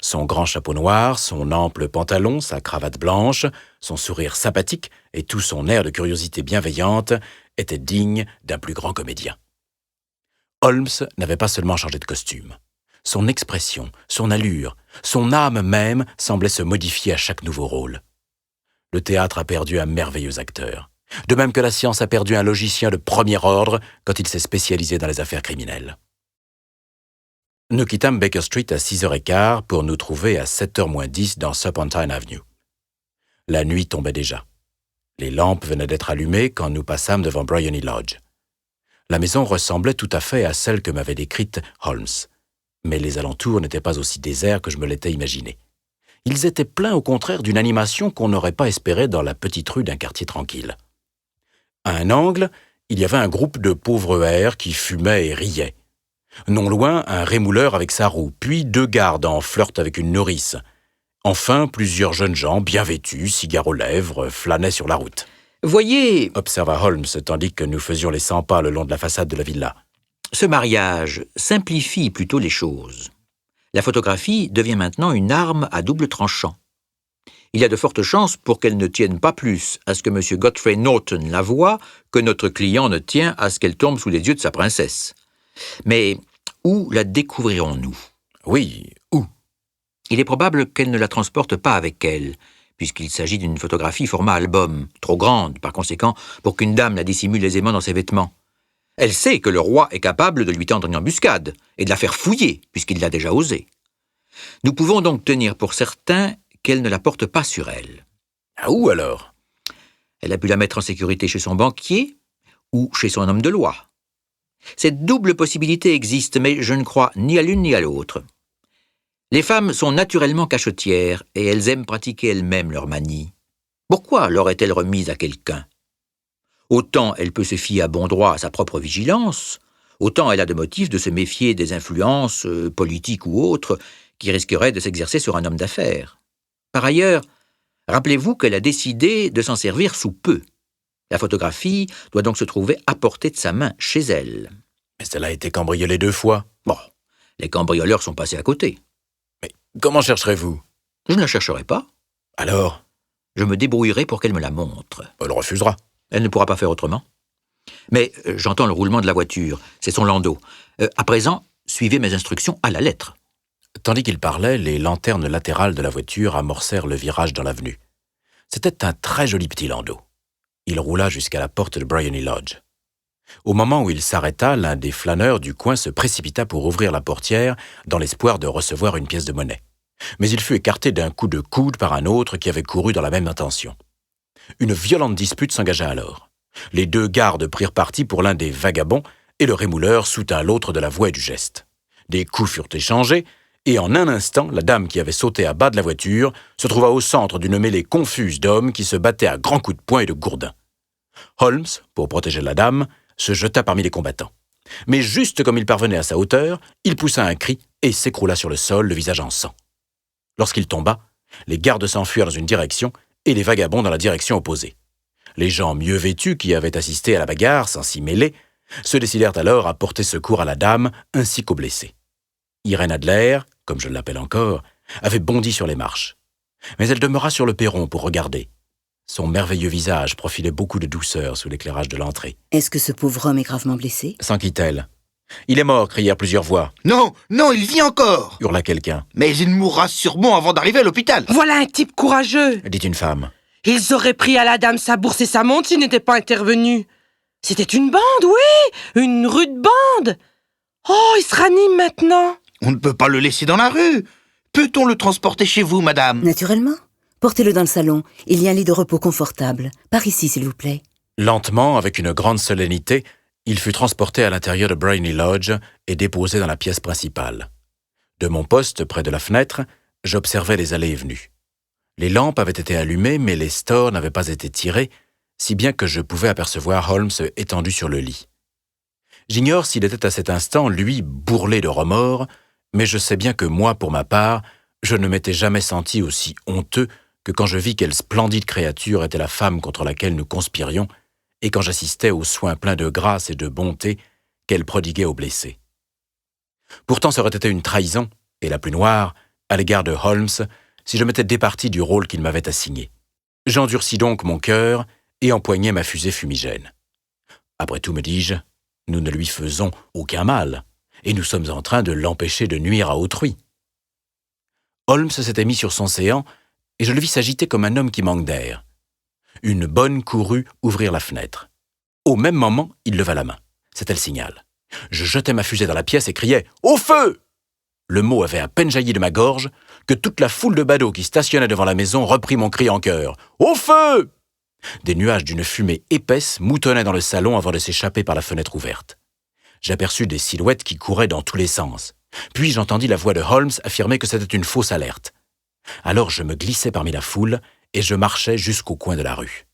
Son grand chapeau noir, son ample pantalon, sa cravate blanche, son sourire sympathique et tout son air de curiosité bienveillante étaient dignes d'un plus grand comédien. Holmes n'avait pas seulement changé de costume. Son expression, son allure, son âme même semblaient se modifier à chaque nouveau rôle. Le théâtre a perdu un merveilleux acteur, de même que la science a perdu un logicien de premier ordre quand il s'est spécialisé dans les affaires criminelles. Nous quittâmes Baker Street à 6h15 pour nous trouver à 7h moins 10 dans Serpentine Avenue. La nuit tombait déjà. Les lampes venaient d'être allumées quand nous passâmes devant Briony Lodge. La maison ressemblait tout à fait à celle que m'avait décrite Holmes, mais les alentours n'étaient pas aussi déserts que je me l'étais imaginé. Ils étaient pleins au contraire d'une animation qu'on n'aurait pas espérée dans la petite rue d'un quartier tranquille. À un angle, il y avait un groupe de pauvres hères qui fumaient et riaient. Non loin, un rémouleur avec sa roue, puis 2 gardes en flirt avec une nourrice. Enfin, plusieurs jeunes gens, bien vêtus, cigares aux lèvres, flânaient sur la route. « Voyez, Observa Holmes, tandis que nous faisions les 100 pas le long de la façade de la villa. ce mariage simplifie plutôt les choses. La photographie devient maintenant une arme à double tranchant. Il y a de fortes chances pour qu'elle ne tienne pas plus à ce que M. Godfrey Norton la voie que notre client ne tient à ce qu'elle tombe sous les yeux de sa princesse. Mais où la découvrirons-nous ? Oui, où? Il est probable qu'elle ne la transporte pas avec elle, puisqu'il s'agit d'une photographie format album, trop grande, par conséquent, pour qu'une dame la dissimule aisément dans ses vêtements. Elle sait que le roi est capable de lui tendre une embuscade et de la faire fouiller, puisqu'il l'a déjà osé. Nous pouvons donc tenir pour certain qu'elle ne la porte pas sur elle. À où alors? Elle a pu la mettre en sécurité chez son banquier ou chez son homme de loi. Cette double possibilité existe, mais je ne crois ni à l'une ni à l'autre. Les femmes sont naturellement cachottières et elles aiment pratiquer elles-mêmes leur manie. Pourquoi l'aurait-elle remise à quelqu'un? Autant elle peut se fier à bon droit à sa propre vigilance, autant elle a de motifs de se méfier des influences, politiques ou autres, qui risqueraient de s'exercer sur un homme d'affaires. Par ailleurs, rappelez-vous qu'elle a décidé de s'en servir sous peu. La photographie doit donc se trouver à portée de sa main, chez elle. Mais elle a été cambriolée 2 fois. Bon, les cambrioleurs sont passés à côté. Mais comment chercherez-vous? Je ne la chercherai pas. Alors? Je me débrouillerai pour qu'elle me la montre. Elle refusera. Elle ne pourra pas faire autrement. Mais j'entends le roulement de la voiture. C'est son landau. À présent, suivez mes instructions à la lettre. Tandis qu'il parlait, les lanternes latérales de la voiture amorcèrent le virage dans l'avenue. C'était un très joli petit landau. Il roula jusqu'à la porte de Briony Lodge. Au moment où il s'arrêta, l'un des flâneurs du coin se précipita pour ouvrir la portière dans l'espoir de recevoir une pièce de monnaie. Mais il fut écarté d'un coup de coude par un autre qui avait couru dans la même intention. Une violente dispute s'engagea alors. Les 2 gardes prirent parti pour l'un des vagabonds et le rémouleur soutint l'autre de la voix et du geste. Des coups furent échangés et en un instant, la dame qui avait sauté à bas de la voiture se trouva au centre d'une mêlée confuse d'hommes qui se battaient à grands coups de poing et de gourdin. Holmes, pour protéger la dame, se jeta parmi les combattants. Mais juste comme il parvenait à sa hauteur, il poussa un cri et s'écroula sur le sol, le visage en sang. Lorsqu'il tomba, les gardes s'enfuirent dans une direction et les vagabonds dans la direction opposée. Les gens mieux vêtus qui avaient assisté à la bagarre sans s'y mêler se décidèrent alors à porter secours à la dame ainsi qu'aux blessés. Irène Adler, comme je l'appelle encore, avait bondi sur les marches. Mais elle demeura sur le perron pour regarder. Son merveilleux visage profilait beaucoup de douceur sous l'éclairage de l'entrée. « Est-ce que ce pauvre homme est gravement blessé ?» S'enquit-elle. « Il est mort !» crièrent plusieurs voix. « Non, non, il vit encore !» hurla quelqu'un. « Mais il mourra sûrement avant d'arriver à l'hôpital !» Voilà un type courageux. Dit une femme. Ils auraient pris à la dame sa bourse et sa montre s'ils n'étaient pas intervenus. C'était une bande, oui, une rude bande. Oh, il se ranime maintenant. On ne peut pas le laisser dans la rue. Peut-on le transporter chez vous, madame ? Naturellement. Portez-le dans le salon. Il y a un lit de repos confortable. Par ici, s'il vous plaît. Lentement, avec une grande solennité, il fut transporté à l'intérieur de Briony Lodge et déposé dans la pièce principale. De mon poste, près de la fenêtre, j'observais les allées et venues. Les lampes avaient été allumées, mais les stores n'avaient pas été tirés, si bien que je pouvais apercevoir Holmes étendu sur le lit. J'ignore s'il était à cet instant, lui, bourrelé de remords, mais je sais bien que moi, pour ma part, je ne m'étais jamais senti aussi honteux que quand je vis quelle splendide créature était la femme contre laquelle nous conspirions, et quand j'assistais aux soins pleins de grâce et de bonté qu'elle prodiguait aux blessés. Pourtant, ça aurait été une trahison, et la plus noire, à l'égard de Holmes, si je m'étais départi du rôle qu'il m'avait assigné. J'endurcis donc mon cœur et empoignai ma fusée fumigène. Après tout, me dis-je, nous ne lui faisons aucun mal, et nous sommes en train de l'empêcher de nuire à autrui. Holmes s'était mis sur son séant, et je le vis s'agiter comme un homme qui manque d'air. Une bonne courut ouvrir la fenêtre. Au même moment, il leva la main. C'était le signal. Je jetai ma fusée dans la pièce et criai « Au feu !» Le mot avait à peine jailli de ma gorge que toute la foule de badauds qui stationnait devant la maison reprit mon cri en chœur. « Au feu !» Des nuages d'une fumée épaisse moutonnaient dans le salon avant de s'échapper par la fenêtre ouverte. J'aperçus des silhouettes qui couraient dans tous les sens. Puis j'entendis la voix de Holmes affirmer que c'était une fausse alerte. Alors je me glissai parmi la foule et je marchai jusqu'au coin de la rue.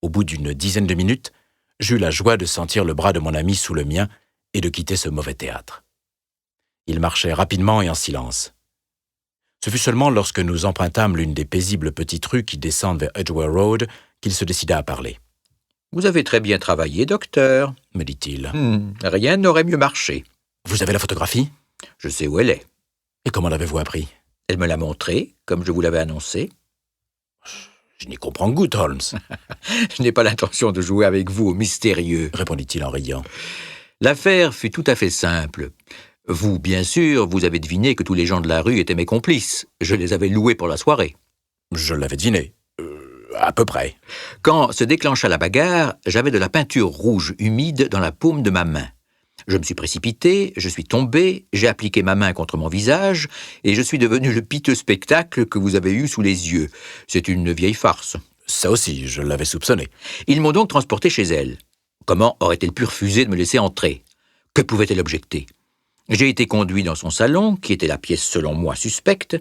Au bout d'une dizaine de minutes, j'eus la joie de sentir le bras de mon ami sous le mien et de quitter ce mauvais théâtre. Il marchait rapidement et en silence. Ce fut seulement lorsque nous empruntâmes l'une des paisibles petites rues qui descendent vers Edgware Road qu'il se décida à parler. « Vous avez très bien travaillé, docteur, » me dit-il. Rien n'aurait mieux marché. Vous avez la photographie ? Je sais où elle est. Et comment l'avez-vous appris ? Elle me l'a montrée, comme je vous l'avais annoncé. Je n'y comprends goutte, Holmes, Je n'ai pas l'intention de jouer avec vous au mystérieux, répondit-il en riant. L'affaire fut tout à fait simple. Vous, bien sûr, vous avez deviné que tous les gens de la rue étaient mes complices. Je les avais loués pour la soirée. Je l'avais deviné. À peu près. Quand se déclencha la bagarre, j'avais de la peinture rouge humide dans la paume de ma main. Je me suis précipité, je suis tombé, j'ai appliqué ma main contre mon visage et je suis devenu le piteux spectacle que vous avez eu sous les yeux. C'est une vieille farce. Ça aussi, je l'avais soupçonné. Ils m'ont donc transporté chez elle. Comment aurait-elle pu refuser de me laisser entrer? Que pouvait-elle objecter? J'ai été conduit dans son salon, qui était la pièce selon moi suspecte.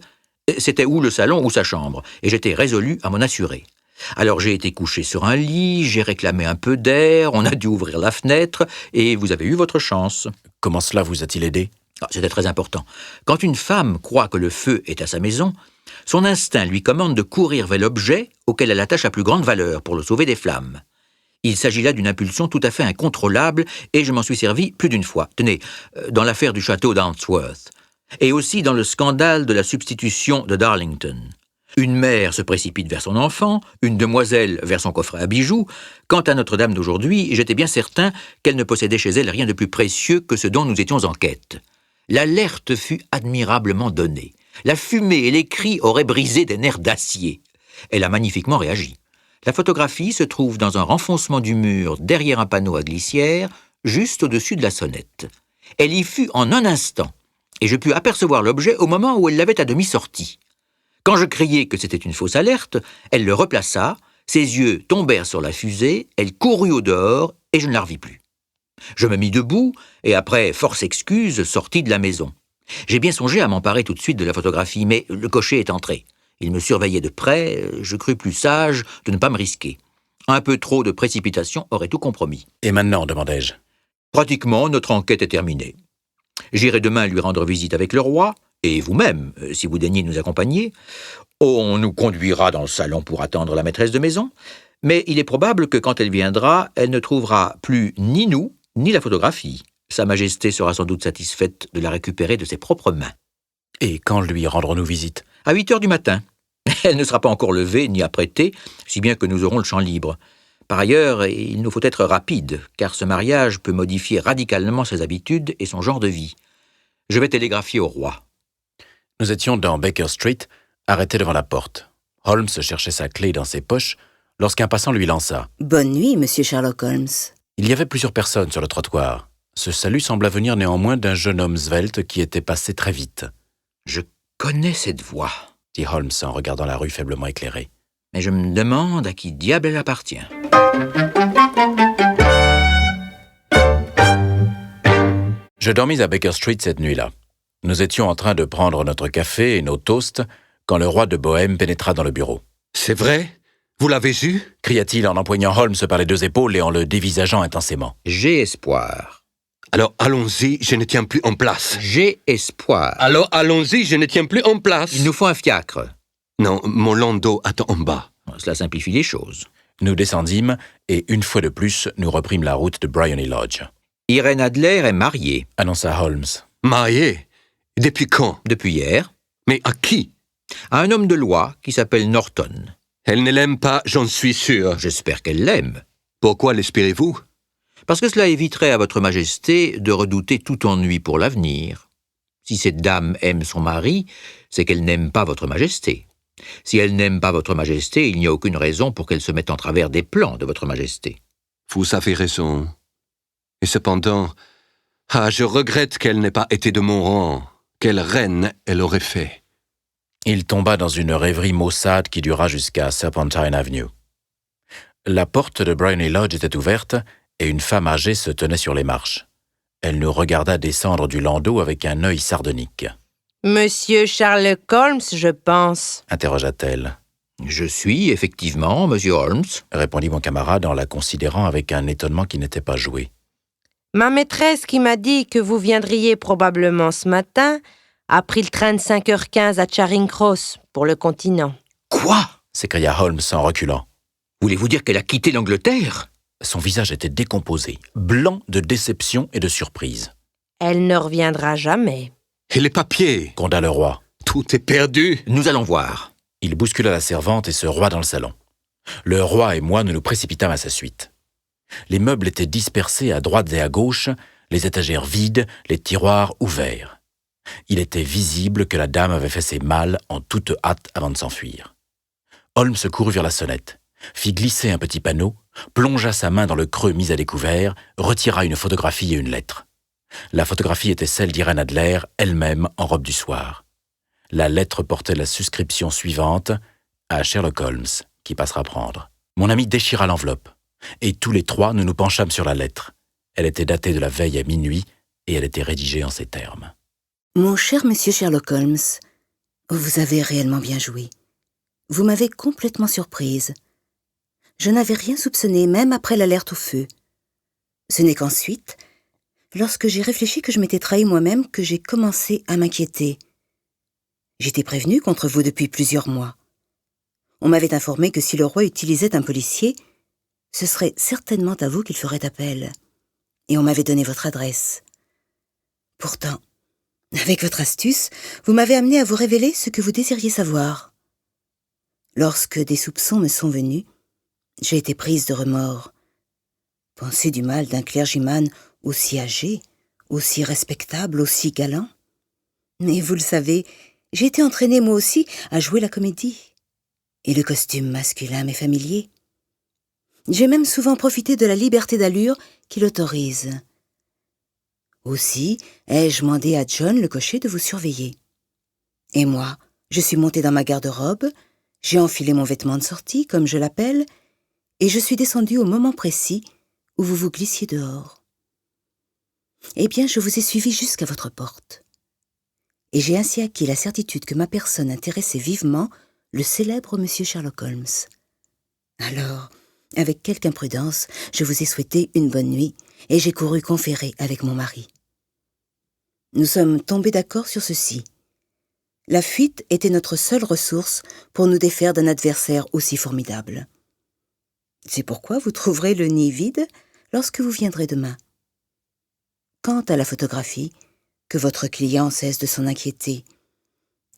C'était ou le salon ou sa chambre, et j'étais résolu à m'en assurer. Alors j'ai été couché sur un lit, j'ai réclamé un peu d'air, on a dû ouvrir la fenêtre, et vous avez eu votre chance. Comment cela vous a-t-il aidé? C'était très important. Quand une femme croit que le feu est à sa maison, son instinct lui commande de courir vers l'objet auquel elle attache la plus grande valeur pour le sauver des flammes. Il s'agit là d'une impulsion tout à fait incontrôlable, et je m'en suis servi plus d'une fois. Tenez, dans l'affaire du château d'Antsworth, et aussi dans le scandale de la substitution de Darlington. Une mère se précipite vers son enfant, une demoiselle vers son coffret à bijoux. Quant à Notre-Dame d'aujourd'hui, j'étais bien certain qu'elle ne possédait chez elle rien de plus précieux que ce dont nous étions en quête. L'alerte fut admirablement donnée. La fumée et les cris auraient brisé des nerfs d'acier. Elle a magnifiquement réagi. La photographie se trouve dans un renfoncement du mur derrière un panneau à glissière, juste au-dessus de la sonnette. Elle y fut en un instant, et je pus apercevoir l'objet au moment où elle l'avait à demi sorti. Quand je criai que c'était une fausse alerte, elle le replaça, ses yeux tombèrent sur la fusée, elle courut au dehors, et je ne la revis plus. Je me mis debout, et après force excuse, sortis de la maison. J'ai bien songé à m'emparer tout de suite de la photographie, mais le cocher est entré. Il me surveillait de près, je crus plus sage de ne pas me risquer. Un peu trop de précipitation aurait tout compromis. Et maintenant, demandai-je? Pratiquement, notre enquête est terminée. J'irai demain lui rendre visite avec le roi, et vous-même, si vous daignez nous accompagner. On nous conduira dans le salon pour attendre la maîtresse de maison, mais il est probable que quand elle viendra, elle ne trouvera plus ni nous, ni la photographie. Sa Majesté sera sans doute satisfaite de la récupérer de ses propres mains. Et quand lui rendrons-nous visite? À 8 heures du matin. Elle ne sera pas encore levée ni apprêtée, si bien que nous aurons le champ libre. Par ailleurs, il nous faut être rapide, car ce mariage peut modifier radicalement ses habitudes et son genre de vie. Je vais télégraphier au roi. Nous étions dans Baker Street, arrêtés devant la porte. Holmes cherchait sa clé dans ses poches lorsqu'un passant lui lança. « Bonne nuit, monsieur Sherlock Holmes. » Il y avait plusieurs personnes sur le trottoir. Ce salut sembla venir néanmoins d'un jeune homme svelte qui était passé très vite. « Je connais cette voix, » dit Holmes en regardant la rue faiblement éclairée. « mais je me demande à qui diable elle appartient. » Je dormis à Baker Street cette nuit-là. Nous étions en train de prendre notre café et nos toasts quand le roi de Bohême pénétra dans le bureau. « C'est vrai? Vous l'avez eu ?» cria-t-il en empoignant Holmes par les 2 épaules et en le dévisageant intensément. « J'ai espoir. »« Alors allons-y, je ne tiens plus en place. »« J'ai espoir. »« Alors allons-y, je ne tiens plus en place. »« Il nous faut un fiacre. »« Non, mon landau attend en bas. » Cela simplifie les choses. Nous descendîmes et, une fois de plus, nous reprîmes la route de Briony Lodge. « Irène Adler est mariée. » annonça Holmes. « Mariée? Depuis quand? »« Depuis hier. »« Mais à qui? »« À un homme de loi qui s'appelle Norton. »« Elle ne l'aime pas, j'en suis sûr. »« J'espère qu'elle l'aime. »« Pourquoi l'espérez-vous? » Parce que cela éviterait à votre Majesté de redouter tout ennui pour l'avenir. Si cette dame aime son mari, c'est qu'elle n'aime pas votre Majesté. Si elle n'aime pas votre Majesté, il n'y a aucune raison pour qu'elle se mette en travers des plans de votre Majesté. » Vous avez raison. Et cependant, je regrette qu'elle n'ait pas été de mon rang. Quelle reine elle aurait fait. Il tomba dans une rêverie maussade qui dura jusqu'à Serpentine Avenue. La porte de Briony Lodge était ouverte et une femme âgée se tenait sur les marches. Elle nous regarda descendre du landau avec un œil sardonique. « Monsieur Sherlock Holmes, je pense » interrogea-t-elle. « Je suis, effectivement, monsieur Holmes » répondit mon camarade en la considérant avec un étonnement qui n'était pas joué. « Ma maîtresse qui m'a dit que vous viendriez probablement ce matin a pris le train de 5h15 à Charing Cross pour le continent. »« Quoi ?» s'écria Holmes en reculant. « Voulez-vous dire qu'elle a quitté l'Angleterre ?» Son visage était décomposé, blanc de déception et de surprise. « Elle ne reviendra jamais. » « Et les papiers ?» gronda le roi. « Tout est perdu. » « Nous allons voir. » Il bouscula la servante et se rua dans le salon. Le roi et moi, nous nous précipitâmes à sa suite. Les meubles étaient dispersés à droite et à gauche, les étagères vides, les tiroirs ouverts. Il était visible que la dame avait fait ses malles en toute hâte avant de s'enfuir. Holmes courut vers la sonnette, fit glisser un petit panneau, plongea sa main dans le creux mis à découvert, retira une photographie et une lettre. La photographie était celle d'Irène Adler, elle-même en robe du soir. La lettre portait la suscription suivante à Sherlock Holmes, qui passera prendre. Mon ami déchira l'enveloppe, et tous les trois nous nous penchâmes sur la lettre. Elle était datée de la veille à minuit, et elle était rédigée en ces termes. Mon cher monsieur Sherlock Holmes, vous avez réellement bien joué. Vous m'avez complètement surprise. Je n'avais rien soupçonné, même après l'alerte au feu. Ce n'est qu'ensuite, lorsque j'ai réfléchi que je m'étais trahi moi-même, que j'ai commencé à m'inquiéter. J'étais prévenu contre vous depuis plusieurs mois. On m'avait informé que si le roi utilisait un policier, ce serait certainement à vous qu'il ferait appel. Et on m'avait donné votre adresse. Pourtant, avec votre astuce, vous m'avez amené à vous révéler ce que vous désiriez savoir. Lorsque des soupçons me sont venus, j'ai été prise de remords. Penser du mal d'un clergyman aussi âgé, aussi respectable, aussi galant. Mais vous le savez, j'ai été entraînée moi aussi à jouer la comédie. Et le costume masculin m'est familier. J'ai même souvent profité de la liberté d'allure qui l'autorise. Aussi ai-je demandé à John le cocher de vous surveiller. Et moi, je suis montée dans ma garde-robe, j'ai enfilé mon vêtement de sortie, comme je l'appelle, et je suis descendue au moment précis où vous vous glissiez dehors. Eh bien, je vous ai suivi jusqu'à votre porte. Et j'ai ainsi acquis la certitude que ma personne intéressait vivement le célèbre monsieur Sherlock Holmes. Alors, avec quelque imprudence, je vous ai souhaité une bonne nuit et j'ai couru conférer avec mon mari. Nous sommes tombés d'accord sur ceci. La fuite était notre seule ressource pour nous défaire d'un adversaire aussi formidable. C'est pourquoi vous trouverez le nid vide lorsque vous viendrez demain. Quant à la photographie, que votre client cesse de s'en inquiéter.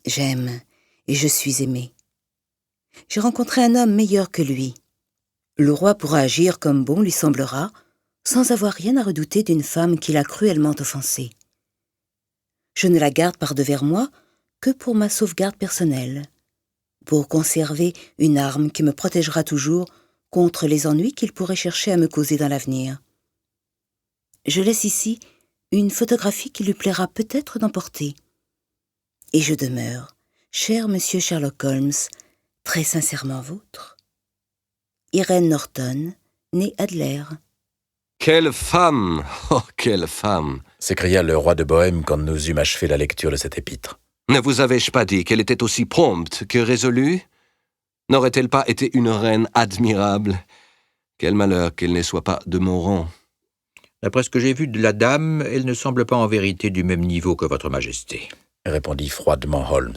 J'aime et je suis aimée. J'ai rencontré un homme meilleur que lui. Le roi pourra agir comme bon lui semblera, sans avoir rien à redouter d'une femme qu'il a cruellement offensée. Je ne la garde par devers moi que pour ma sauvegarde personnelle, pour conserver une arme qui me protégera toujours contre les ennuis qu'il pourrait chercher à me causer dans l'avenir. Je laisse ici une photographie qui lui plaira peut-être d'emporter. Et je demeure, cher monsieur Sherlock Holmes, très sincèrement vôtre. Irène Norton, née Adler. Quelle femme! Oh, quelle femme! S'écria le roi de Bohême quand nous eûmes achevé la lecture de cette épître. Ne vous avais-je pas dit qu'elle était aussi prompte que résolue? N'aurait-elle pas été une reine admirable? Quel malheur qu'elle ne soit pas de mon rang. D'après ce que j'ai vu de la dame, elle ne semble pas en vérité du même niveau que votre majesté. Répondit froidement Holmes.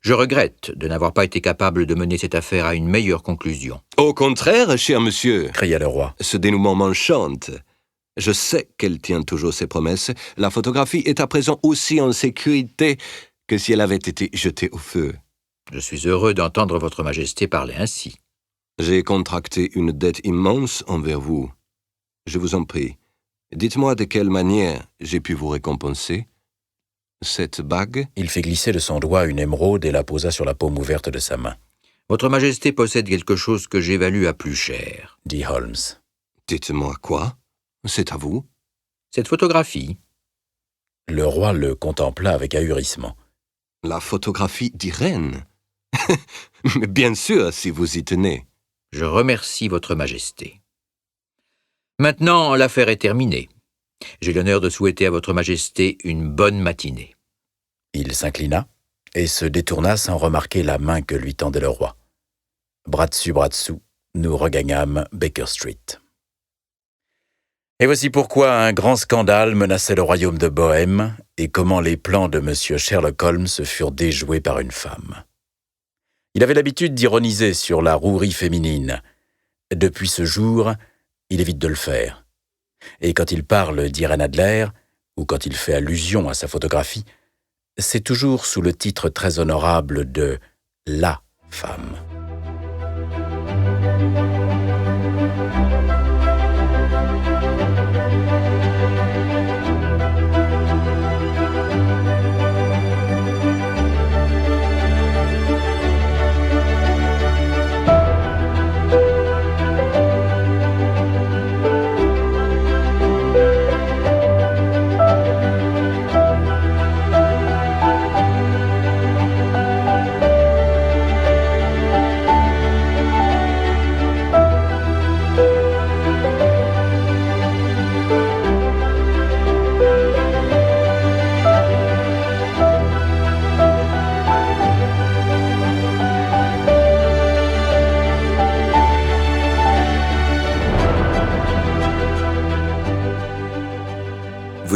Je regrette de n'avoir pas été capable de mener cette affaire à une meilleure conclusion. Au contraire, cher monsieur, Cria le roi. ce dénouement m'enchante. Je sais qu'elle tient toujours ses promesses. La photographie est à présent aussi en sécurité que si elle avait été jetée au feu. Je suis heureux d'entendre votre majesté parler ainsi. J'ai contracté une dette immense envers vous. Je vous en prie, dites-moi de quelle manière j'ai pu vous récompenser. Cette bague? Il fit glisser de son doigt une émeraude et la posa sur la paume ouverte de sa main. Votre majesté possède quelque chose que j'évalue à plus cher. Dit Holmes. Dites-moi quoi? C'est à vous? Cette photographie. Le roi le contempla avec ahurissement. La photographie d'Irène? Mais bien sûr, si vous y tenez. Je remercie votre majesté. Maintenant, l'affaire est terminée. J'ai l'honneur de souhaiter à votre majesté une bonne matinée. Il s'inclina et se détourna sans remarquer la main que lui tendait le roi. Bras dessous, nous regagnâmes Baker Street. Et voici pourquoi un grand scandale menaçait le royaume de Bohême et comment les plans de M. Sherlock Holmes furent déjoués par une femme. Il avait l'habitude d'ironiser sur la rouerie féminine. Depuis ce jour, il évite de le faire. Et quand il parle d'Irène Adler, ou quand il fait allusion à sa photographie, c'est toujours sous le titre très honorable de « la femme ».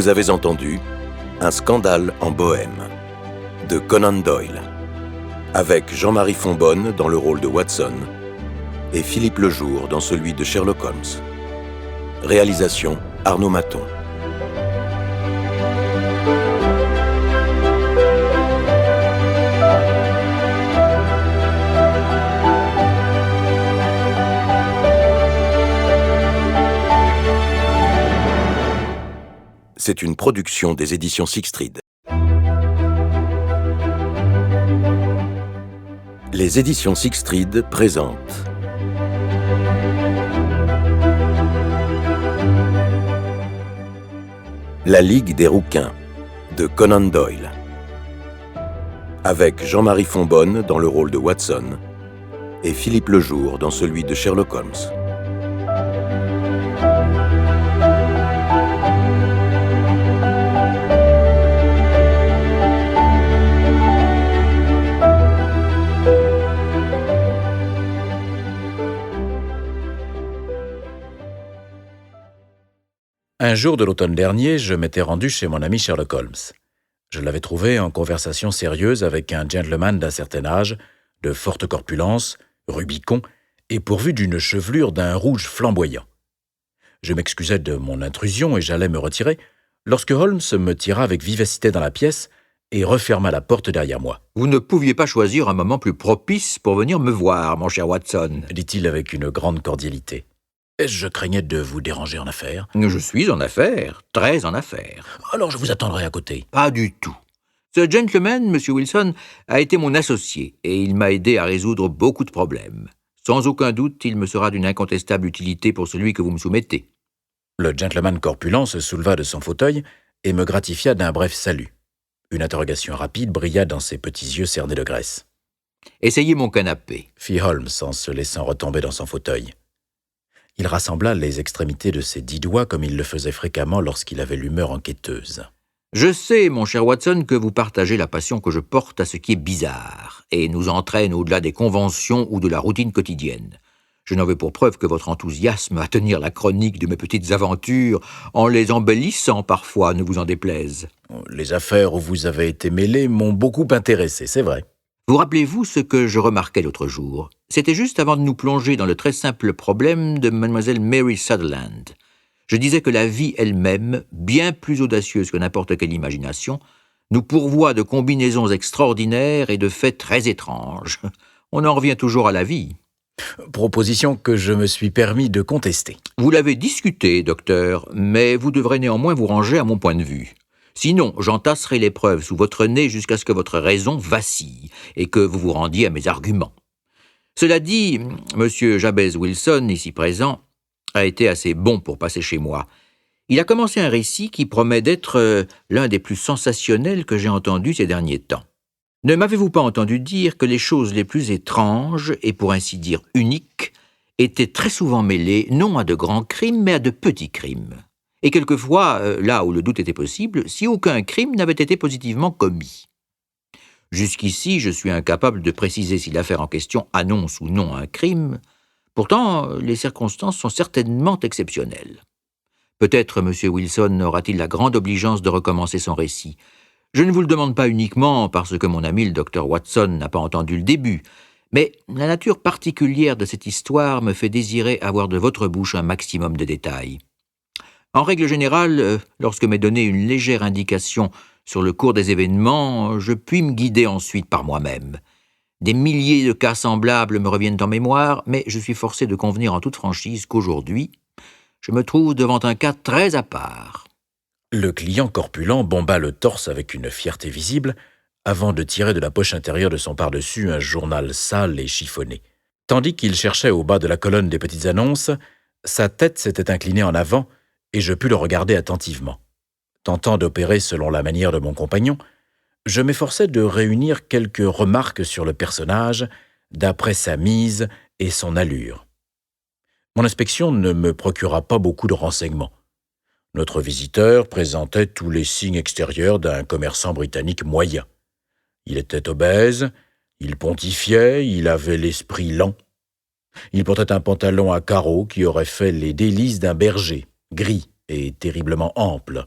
Vous avez entendu Un scandale en Bohême de Conan Doyle, avec Jean-Marie Fonbonne dans le rôle de Watson et Philippe Lejour dans celui de Sherlock Holmes. Réalisation Arnaud Maton. C'est une production des éditions Sixtreed. Les éditions Sixtreed présentent La Ligue des rouquins de Conan Doyle, avec Jean-Marie Fonbonne dans le rôle de Watson et Philippe Lejour dans celui de Sherlock Holmes. Un jour de l'automne dernier, je m'étais rendu chez mon ami Sherlock Holmes. Je l'avais trouvé en conversation sérieuse avec un gentleman d'un certain âge, de forte corpulence, rubicond et pourvu d'une chevelure d'un rouge flamboyant. Je m'excusais de mon intrusion et j'allais me retirer, lorsque Holmes me tira avec vivacité dans la pièce et referma la porte derrière moi. Vous ne pouviez pas choisir un moment plus propice pour venir me voir, mon cher Watson, Dit-il avec une grande cordialité. Je craignais de vous déranger en affaires. Je suis en affaires, très en affaires. Alors je vous attendrai à côté. Pas du tout. Ce gentleman, M. Wilson, a été mon associé et il m'a aidé à résoudre beaucoup de problèmes. Sans aucun doute, il me sera d'une incontestable utilité pour celui que vous me soumettez. Le gentleman corpulent se souleva de son fauteuil et me gratifia d'un bref salut. Une interrogation rapide brilla dans ses petits yeux cernés de graisse. « Essayez mon canapé. » fit Holmes en se laissant retomber dans son fauteuil. Il rassembla les extrémités de ses 10 doigts comme il le faisait fréquemment lorsqu'il avait l'humeur enquêteuse. « Je sais, mon cher Watson, que vous partagez la passion que je porte à ce qui est bizarre et nous entraîne au-delà des conventions ou de la routine quotidienne. Je n'en veux pour preuve que votre enthousiasme à tenir la chronique de mes petites aventures en les embellissant parfois, ne vous en déplaise. Les affaires où vous avez été mêlé m'ont beaucoup intéressé, c'est vrai. Vous rappelez-vous ce que je remarquais l'autre jour? C'était juste avant de nous plonger dans le très simple problème de Mademoiselle Mary Sutherland. Je disais que la vie elle-même, bien plus audacieuse que n'importe quelle imagination, nous pourvoit de combinaisons extraordinaires et de faits très étranges. On en revient toujours à la vie. Proposition que je me suis permis de contester. Vous l'avez discuté, docteur, mais vous devrez néanmoins vous ranger à mon point de vue. Sinon, j'entasserai les preuves sous votre nez jusqu'à ce que votre raison vacille et que vous vous rendiez à mes arguments. Cela dit, M. Jabez Wilson, ici présent, a été assez bon pour passer chez moi. Il a commencé un récit qui promet d'être l'un des plus sensationnels que j'ai entendus ces derniers temps. Ne m'avez-vous pas entendu dire que les choses les plus étranges, et pour ainsi dire uniques, étaient très souvent mêlées non à de grands crimes, mais à de petits crimes? Et quelquefois, là où le doute était possible, si aucun crime n'avait été positivement commis. Jusqu'ici, je suis incapable de préciser si l'affaire en question annonce ou non un crime. Pourtant, les circonstances sont certainement exceptionnelles. Peut-être M. Wilson aura-t-il la grande obligeance de recommencer son récit. Je ne vous le demande pas uniquement parce que mon ami le Dr Watson n'a pas entendu le début, mais la nature particulière de cette histoire me fait désirer avoir de votre bouche un maximum de détails. En règle générale, lorsque m'est donnée une légère indication sur le cours des événements, je puis me guider ensuite par moi-même. Des milliers de cas semblables me reviennent en mémoire, mais je suis forcé de convenir en toute franchise qu'aujourd'hui, je me trouve devant un cas très à part. Le client corpulent bomba le torse avec une fierté visible avant de tirer de la poche intérieure de son pardessus un journal sale et chiffonné. Tandis qu'il cherchait au bas de la colonne des petites annonces, sa tête s'était inclinée en avant et je pus le regarder attentivement. Tentant d'opérer selon la manière de mon compagnon, je m'efforçais de réunir quelques remarques sur le personnage d'après sa mise et son allure. Mon inspection ne me procura pas beaucoup de renseignements. Notre visiteur présentait tous les signes extérieurs d'un commerçant britannique moyen. Il était obèse, il pontifiait, il avait l'esprit lent. Il portait un pantalon à carreaux qui aurait fait les délices d'un berger, gris et terriblement ample,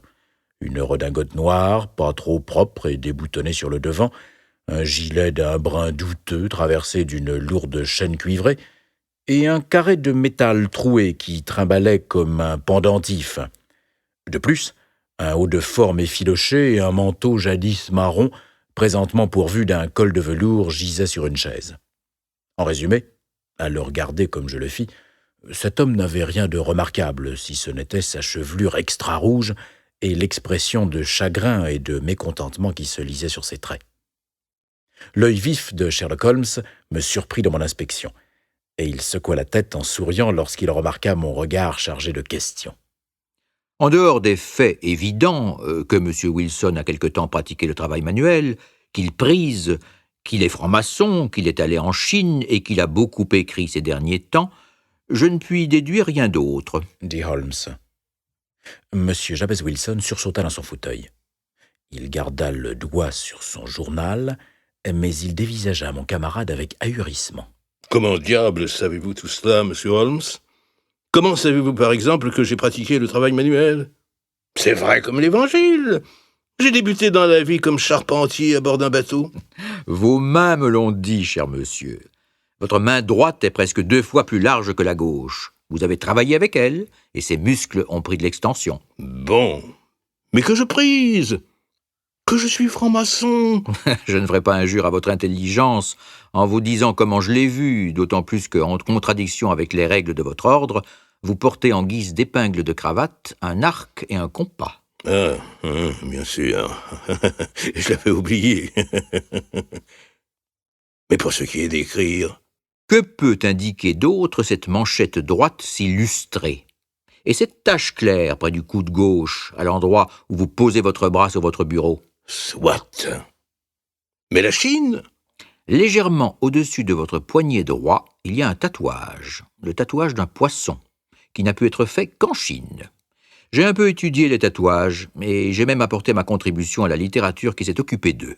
une redingote noire, pas trop propre et déboutonnée sur le devant, un gilet d'un brun douteux traversé d'une lourde chaîne cuivrée, et un carré de métal troué qui trimbalait comme un pendentif. De plus, un haut de forme effiloché et un manteau jadis marron, présentement pourvu d'un col de velours, gisait sur une chaise. En résumé, à le regarder comme je le fis, cet homme n'avait rien de remarquable, si ce n'était sa chevelure extra-rouge et l'expression de chagrin et de mécontentement qui se lisait sur ses traits. L'œil vif de Sherlock Holmes me surprit dans mon inspection, et il secoua la tête en souriant lorsqu'il remarqua mon regard chargé de questions. En dehors des faits évidents que M. Wilson a quelque temps pratiqué le travail manuel, qu'il prise, qu'il est franc-maçon, qu'il est allé en Chine et qu'il a beaucoup écrit ces derniers temps, je ne puis déduire rien d'autre, dit Holmes. M. Jabez Wilson sursauta dans son fauteuil. Il garda le doigt sur son journal, mais il dévisagea mon camarade avec ahurissement. « Comment diable savez-vous tout cela, monsieur Holmes ? Comment savez-vous, par exemple, que j'ai pratiqué le travail manuel ? C'est vrai comme l'Évangile. J'ai débuté dans la vie comme charpentier à bord d'un bateau. » Vos mains me l'ont dit, cher monsieur. Votre main droite est presque 2 fois plus large que la gauche. Vous avez travaillé avec elle, et ses muscles ont pris de l'extension. Bon, mais que je prise, que je suis franc-maçon. Je ne ferai pas injure à votre intelligence en vous disant comment je l'ai vu, d'autant plus qu'en contradiction avec les règles de votre ordre, vous portez en guise d'épingle de cravate un arc et un compas. Ah, bien sûr. Je l'avais oublié. Mais pour ce qui est d'écrire... Que peut indiquer d'autre cette manchette droite si lustrée? Et cette tache claire près du coude gauche, à l'endroit où vous posez votre bras sur votre bureau? Soit. Mais la Chine? Légèrement au-dessus de votre poignet droit, il y a un tatouage, le tatouage d'un poisson, qui n'a pu être fait qu'en Chine. J'ai un peu étudié les tatouages, et j'ai même apporté ma contribution à la littérature qui s'est occupée d'eux.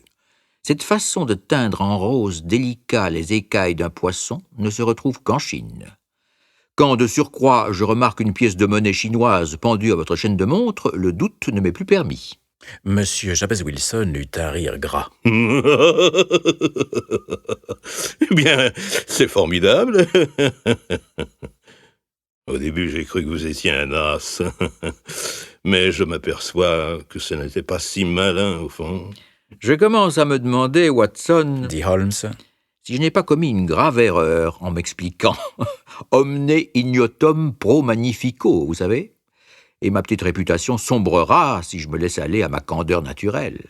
Cette façon de teindre en rose délicat les écailles d'un poisson ne se retrouve qu'en Chine. Quand, de surcroît, je remarque une pièce de monnaie chinoise pendue à votre chaîne de montre, le doute ne m'est plus permis. Monsieur Jabez Wilson eut un rire gras. Eh bien, c'est formidable. Au début, j'ai cru que vous étiez un as. Mais je m'aperçois que ce n'était pas si malin, au fond. Je commence à me demander, Watson, dit Holmes, si je n'ai pas commis une grave erreur en m'expliquant. Omne ignotum pro magnifico, vous savez? Et ma petite réputation sombrera si je me laisse aller à ma candeur naturelle.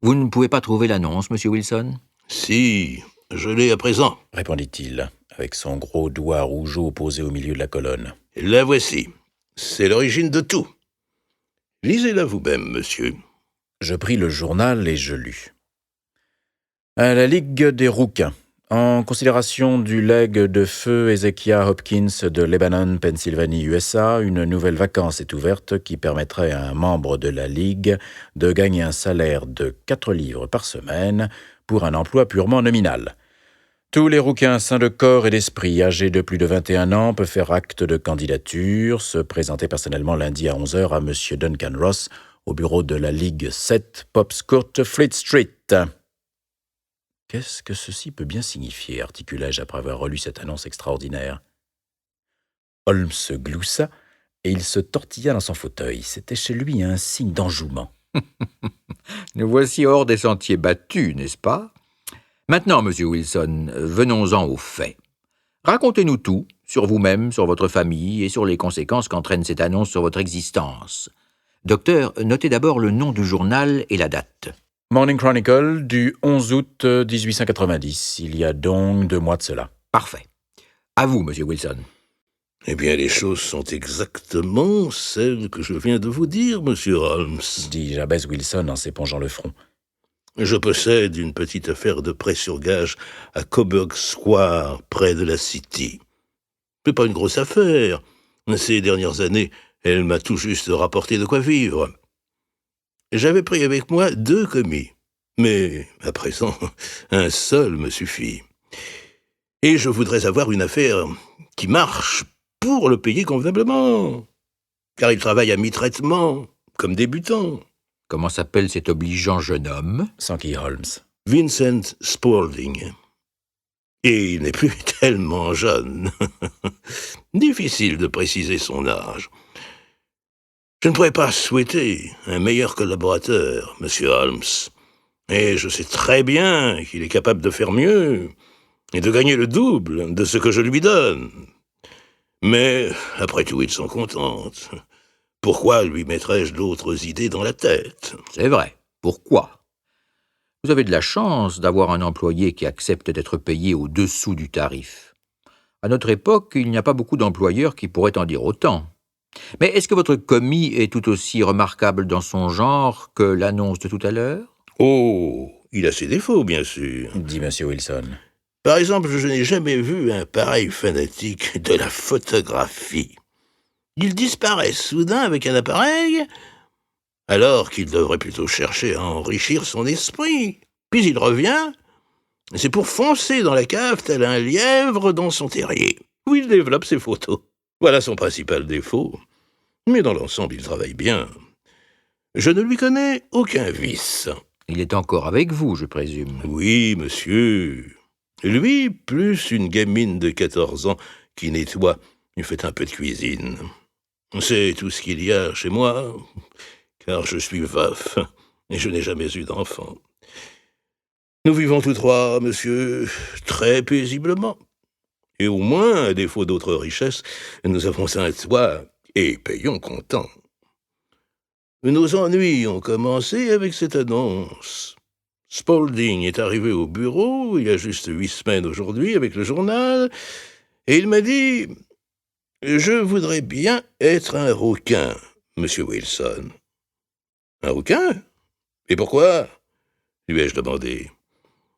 Vous ne pouvez pas trouver l'annonce, monsieur Wilson? Si, je l'ai à présent, répondit-il, avec son gros doigt rougeau posé au milieu de la colonne. La voici. C'est l'origine de tout. Lisez-la vous-même, monsieur. Je pris le journal et je lus. À la Ligue des rouquins, en considération du legs de feu Ezekiah Hopkins de Lebanon, Pennsylvanie, USA, une nouvelle vacance est ouverte qui permettrait à un membre de la Ligue de gagner un salaire de 4 livres par semaine pour un emploi purement nominal. Tous les rouquins sains de corps et d'esprit âgés de plus de 21 ans peuvent faire acte de candidature, se présenter personnellement lundi à 11h à M. Duncan Ross, au bureau de la Ligue 7, Pops Court, Fleet Street. « Qu'est-ce que ceci peut bien signifier ?» articulai-je après avoir relu cette annonce extraordinaire. Holmes se gloussa et il se tortilla dans son fauteuil. C'était chez lui un signe d'enjouement. « Nous voici hors des sentiers battus, n'est-ce pas? Maintenant, monsieur Wilson, venons-en aux faits. Racontez-nous tout, sur vous-même, sur votre famille et sur les conséquences qu'entraîne cette annonce sur votre existence. Docteur, notez d'abord le nom du journal et la date. Morning Chronicle du 11 août 1890. Il y a donc 2 mois de cela. Parfait. À vous, monsieur Wilson. Eh bien, les choses sont exactement celles que je viens de vous dire, monsieur Holmes, dit Jabez Wilson en s'épongeant le front. Je possède une petite affaire de prêt sur gage à Coburg Square, près de la City. C'est pas une grosse affaire. Ces dernières années, elle m'a tout juste rapporté de quoi vivre. J'avais pris avec moi 2 commis, mais à présent, un seul me suffit. Et je voudrais avoir une affaire qui marche pour le payer convenablement, car il travaille à mi-traitement, comme débutant. Comment s'appelle cet obligeant jeune homme? s'enquit Holmes. Vincent Spaulding. Et il n'est plus tellement jeune. Difficile de préciser son âge. Je ne pourrais pas souhaiter un meilleur collaborateur, Monsieur Holmes. Et je sais très bien qu'il est capable de faire mieux et de gagner le double de ce que je lui donne. Mais, après tout, il s'en contente. Pourquoi lui mettrais-je d'autres idées dans la tête? C'est vrai. Pourquoi? Vous avez de la chance d'avoir un employé qui accepte d'être payé au-dessous du tarif. À notre époque, il n'y a pas beaucoup d'employeurs qui pourraient en dire autant. Mais est-ce que votre commis est tout aussi remarquable dans son genre que l'annonce de tout à l'heure? Oh, il a ses défauts, bien sûr. dit M. Wilson. Par exemple, je n'ai jamais vu un pareil fanatique de la photographie. Il disparaît soudain avec un appareil, alors qu'il devrait plutôt chercher à enrichir son esprit. Puis il revient, et c'est pour foncer dans la cave tel un lièvre dans son terrier, où il développe ses photos. Voilà son principal défaut. Mais dans l'ensemble, il travaille bien. Je ne lui connais aucun vice. Il est encore avec vous, je présume. Oui, monsieur. Lui, plus une gamine de 14 ans qui nettoie et fait un peu de cuisine. C'est tout ce qu'il y a chez moi, car je suis veuf et je n'ai jamais eu d'enfant. Nous vivons tous trois, monsieur, très paisiblement. Et au moins, à défaut d'autres richesses, nous avons un toit et payons comptant. Nos ennuis ont commencé avec cette annonce. Spaulding est arrivé au bureau il y a juste 8 semaines aujourd'hui avec le journal, et il m'a dit « Je voudrais bien être un rouquin, monsieur Wilson. »« Un rouquin? Et pourquoi ?» lui ai-je demandé.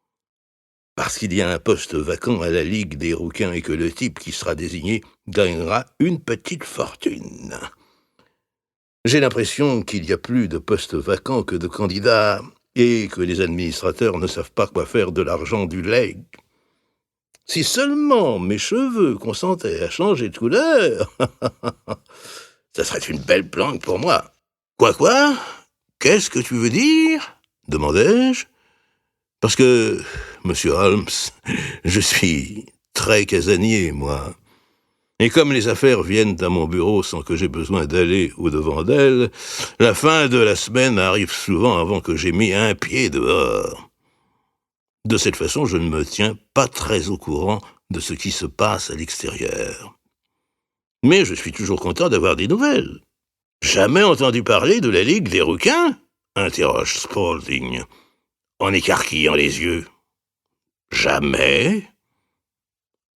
« Parce qu'il y a un poste vacant à la Ligue des rouquins et que le type qui sera désigné gagnera une petite fortune. J'ai l'impression qu'il y a plus de postes vacants que de candidats et que les administrateurs ne savent pas quoi faire de l'argent du legs. Si seulement mes cheveux consentaient à changer de couleur, ça serait une belle planque pour moi. »« Quoi? Qu'est-ce que tu veux dire ?» demandai-je. « Parce que, monsieur Holmes, je suis très casanier, moi. Et comme les affaires viennent à mon bureau sans que j'ai besoin d'aller au-devant d'elles, la fin de la semaine arrive souvent avant que j'aie mis un pied dehors. De cette façon, je ne me tiens pas très au courant de ce qui se passe à l'extérieur. Mais je suis toujours content d'avoir des nouvelles. »« Jamais entendu parler de la Ligue des rouquins ?» interroge Spaulding, en écarquillant les yeux. « Jamais ?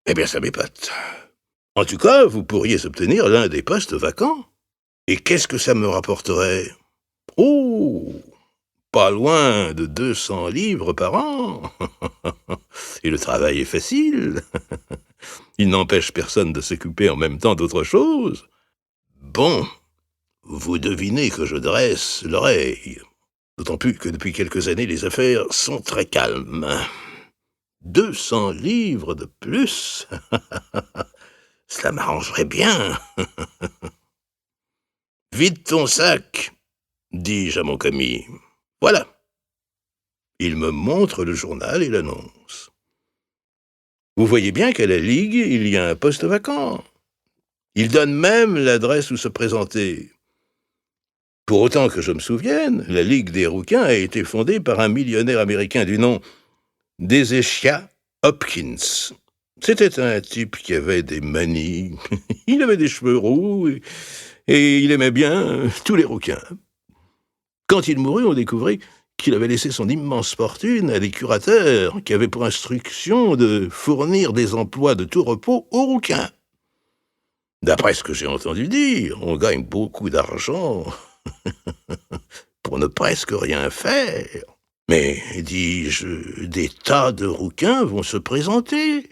Eh bien, ça m'épate. En tout cas, vous pourriez obtenir l'un des postes vacants. Et qu'est-ce que ça me rapporterait ? Oh, pas loin de 200 livres par an. Et le travail est facile. Il n'empêche personne de s'occuper en même temps d'autre chose. Bon, vous devinez que je dresse l'oreille. D'autant plus que depuis quelques années, les affaires sont très calmes. 200 livres de plus. Cela m'arrangerait bien. « Vide ton sac, dis-je à mon commis. Voilà. » Il me montre le journal et l'annonce. Vous voyez bien qu'à la Ligue, il y a un poste vacant. Il donne même l'adresse où se présenter. Pour autant que je me souvienne, la Ligue des rouquins a été fondée par un millionnaire américain du nom d'Ezekiah Hopkins. C'était un type qui avait des manies. Il avait des cheveux roux et il aimait bien tous les rouquins. Quand il mourut, on découvrit qu'il avait laissé son immense fortune à des curateurs qui avaient pour instruction de fournir des emplois de tout repos aux rouquins. D'après ce que j'ai entendu dire, on gagne beaucoup d'argent pour ne presque rien faire. Mais, dis-je, des tas de rouquins vont se présenter.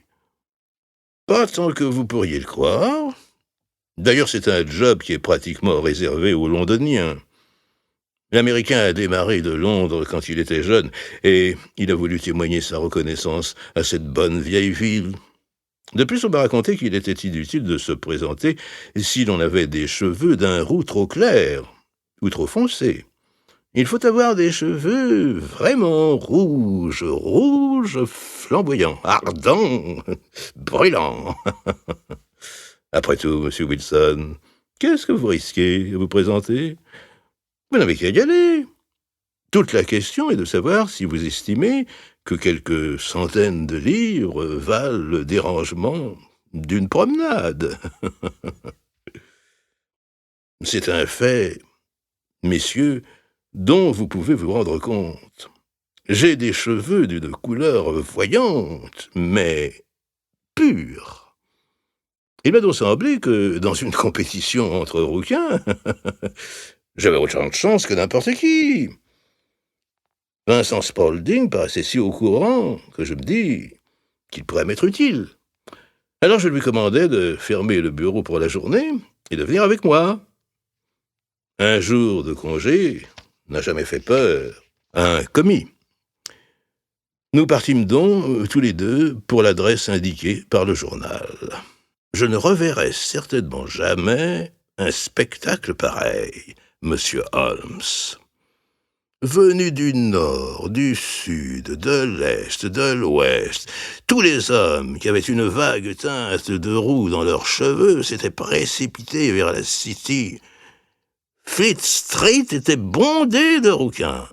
Pas tant que vous pourriez le croire. D'ailleurs, c'est un job qui est pratiquement réservé aux Londoniens. L'Américain a démarré de Londres quand il était jeune, et il a voulu témoigner sa reconnaissance à cette bonne vieille ville. De plus, on m'a raconté qu'il était inutile de se présenter si l'on avait des cheveux d'un roux trop clair. ou trop foncés. Il faut avoir des cheveux vraiment rouges, rouges, flamboyants, ardents, brûlants. Après tout, monsieur Wilson, qu'est-ce que vous risquez à vous présenter? Vous n'avez qu'à y aller. Toute la question est de savoir si vous estimez que quelques centaines de livres valent le dérangement d'une promenade. C'est un fait, messieurs, dont vous pouvez vous rendre compte. J'ai des cheveux d'une couleur voyante, mais pure. Il m'a donc semblé que, dans une compétition entre rouquins, j'avais autant de chance que n'importe qui. Vincent Spaulding paraissait si au courant que je me dis qu'il pourrait m'être utile. Alors je lui commandai de fermer le bureau pour la journée et de venir avec moi. Un jour de congé n'a jamais fait peur à un commis. Nous partîmes donc tous les deux pour l'adresse indiquée par le journal. Je ne reverrai certainement jamais un spectacle pareil, monsieur Holmes. Venus du nord, du sud, de l'est, de l'ouest, tous les hommes qui avaient une vague teinte de roux dans leurs cheveux s'étaient précipités vers la City. Fleet Street était bondée de rouquins.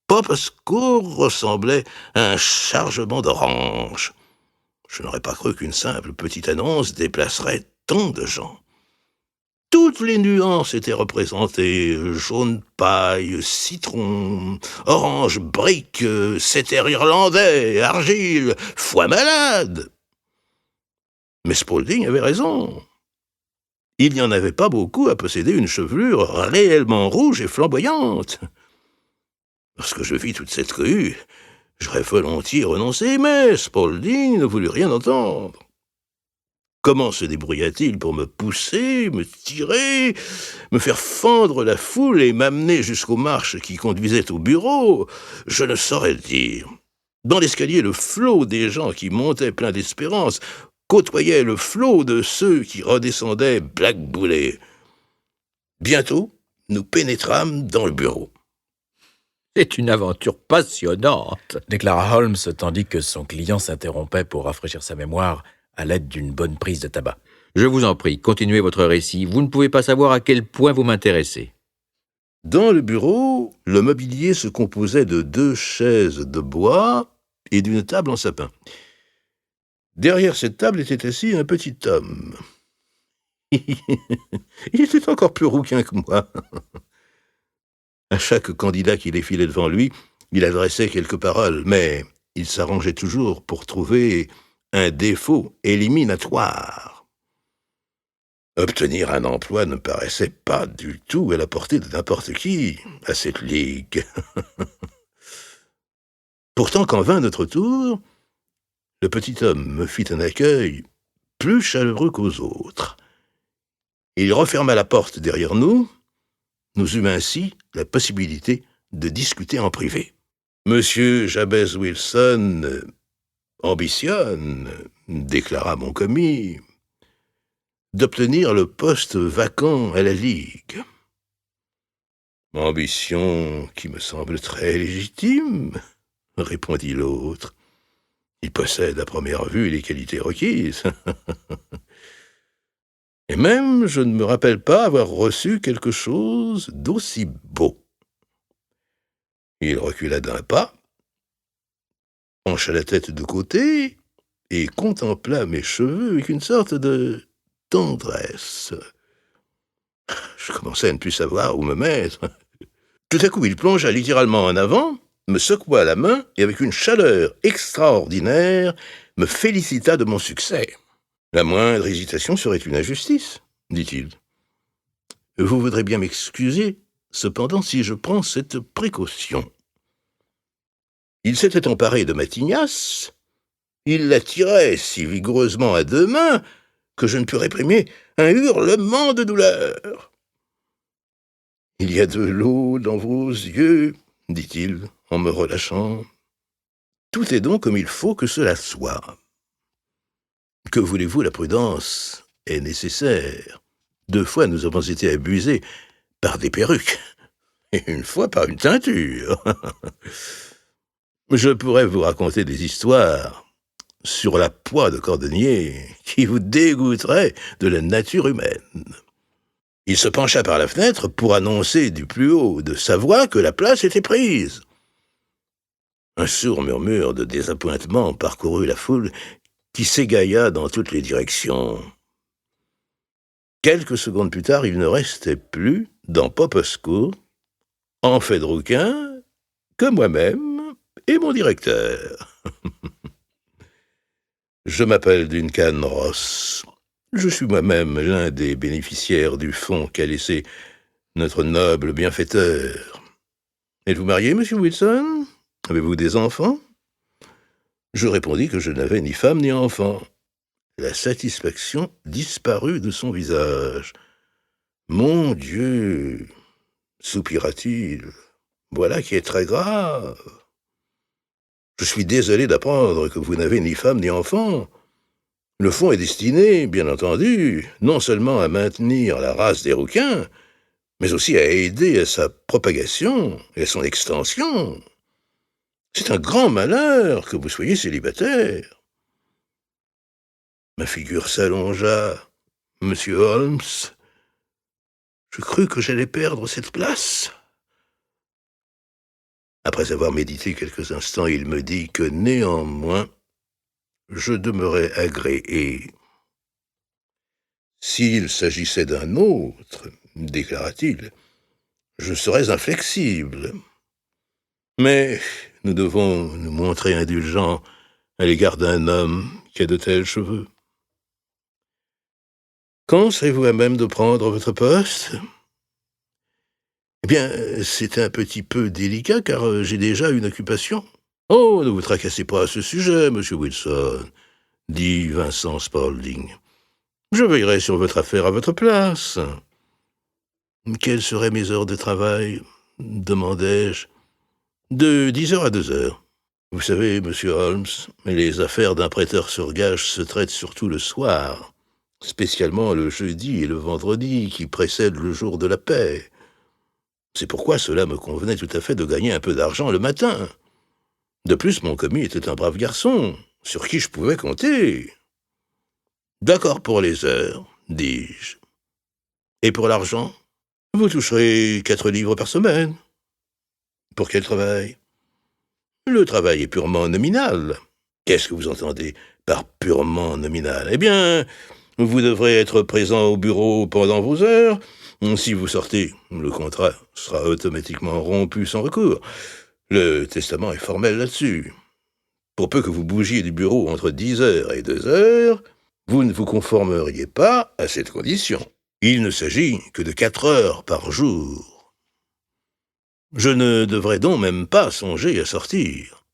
Poppscourt ressemblait à un chargement d'oranges. Je n'aurais pas cru qu'une simple petite annonce déplacerait tant de gens. Toutes les nuances étaient représentées, jaune paille, citron, orange brique, setter irlandais, argile, foie malade. Mais Spaulding avait raison. Il n'y en avait pas beaucoup à posséder une chevelure réellement rouge et flamboyante. Lorsque je vis toute cette cohue, j'aurais volontiers renoncé, mais Spaulding ne voulut rien entendre. Comment se débrouilla-t-il pour me pousser, me tirer, me faire fendre la foule et m'amener jusqu'aux marches qui conduisaient au bureau? Je ne saurais le dire. Dans l'escalier, le flot des gens qui montaient plein d'espérance côtoyait le flot de ceux qui redescendaient blackboulés. Bientôt, nous pénétrâmes dans le bureau. C'est une aventure passionnante, déclara Holmes, tandis que son client s'interrompait pour rafraîchir sa mémoire à l'aide d'une bonne prise de tabac. Je vous en prie, continuez votre récit. Vous ne pouvez pas savoir à quel point vous m'intéressez. Dans le bureau, le mobilier se composait de 2 chaises de bois et d'une table en sapin. Derrière cette table était assis un petit homme. Il était encore plus rouquin que moi. À chaque candidat qui défilait devant lui, il adressait quelques paroles, mais il s'arrangeait toujours pour trouver un défaut éliminatoire. Obtenir un emploi ne paraissait pas du tout à la portée de n'importe qui à cette ligue. Pourtant, quand vint notre tour, le petit homme me fit un accueil plus chaleureux qu'aux autres. Il referma la porte derrière nous. Nous eûmes ainsi la possibilité de discuter en privé. Monsieur Jabez Wilson ambitionne, déclara mon commis, d'obtenir le poste vacant à la Ligue. Ambition qui me semble très légitime, répondit l'autre. Il possède à première vue les qualités requises. Et même, je ne me rappelle pas avoir reçu quelque chose d'aussi beau. Il recula d'un pas, pencha la tête de côté et contempla mes cheveux avec une sorte de tendresse. Je commençais à ne plus savoir où me mettre. Tout à coup, il plongea littéralement en avant, me secoua la main et avec une chaleur extraordinaire, me félicita de mon succès. La moindre hésitation serait une injustice, dit-il. Vous voudrez bien m'excuser, cependant, si je prends cette précaution. Il s'était emparé de ma tignasse, il la tirait si vigoureusement à 2 mains que je ne pus réprimer un hurlement de douleur. « Il y a de l'eau dans vos yeux, dit-il en me relâchant. Tout est donc comme il faut que cela soit. Que voulez-vous, la prudence est nécessaire. 2 fois, nous avons été abusés par des perruques. et une fois par une teinture. Je pourrais vous raconter des histoires sur la poix de cordonnier qui vous dégoûteraient de la nature humaine. Il se pencha par la fenêtre pour annoncer du plus haut de sa voix que la place était prise. Un sourd murmure de désappointement parcourut la foule qui s'égaya dans toutes les directions. Quelques secondes plus tard, il ne restait plus, dans Popper's Court, en fait de rouquin, que moi-même et mon directeur. Je m'appelle Duncan Ross. Je suis moi-même l'un des bénéficiaires du fonds qu'a laissé notre noble bienfaiteur. Êtes-vous marié, monsieur Wilson? Avez-vous des enfants? Je répondis que je n'avais ni femme ni enfant. La satisfaction disparut de son visage. « Mon Dieu !» soupira-t-il. « Voilà qui est très grave. Je suis désolé d'apprendre que vous n'avez ni femme ni enfant. Le fonds est destiné, bien entendu, non seulement à maintenir la race des rouquins, mais aussi à aider à sa propagation et à son extension. C'est un grand malheur que vous soyez célibataire. » Ma figure s'allongea. « Monsieur Holmes, je crus que j'allais perdre cette place. » Après avoir médité quelques instants, il me dit que néanmoins, je demeurais agréé. S'il s'agissait d'un autre, déclara-t-il, je serais inflexible. Mais nous devons nous montrer indulgents à l'égard d'un homme qui a de tels cheveux. Quand serez-vous à même de prendre votre poste? Eh bien, c'est un petit peu délicat, car j'ai déjà une occupation. Oh, ne vous tracassez pas à ce sujet, monsieur Wilson, dit Vincent Spaulding. Je veillerai sur votre affaire à votre place. Quelles seraient mes heures de travail? Demandai-je. De 10 heures à 2 heures. Vous savez, monsieur Holmes, les affaires d'un prêteur sur gage se traitent surtout le soir, spécialement le jeudi et le vendredi qui précèdent le jour de la paie. C'est pourquoi cela me convenait tout à fait de gagner un peu d'argent le matin. De plus, mon commis était un brave garçon, sur qui je pouvais compter. D'accord pour les heures, dis-je. Et pour l'argent? Vous toucherez 4 livres par semaine. Pour quel travail? Le travail est purement nominal. Qu'est-ce que vous entendez par purement nominal? Eh bien, vous devrez être présent au bureau pendant vos heures. Si vous sortez, le contrat sera automatiquement rompu sans recours. Le testament est formel là-dessus. Pour peu que vous bougiez du bureau entre 10 heures et 2 heures, vous ne vous conformeriez pas à cette condition. Il ne s'agit que de 4 heures par jour. Je ne devrais donc même pas songer à sortir.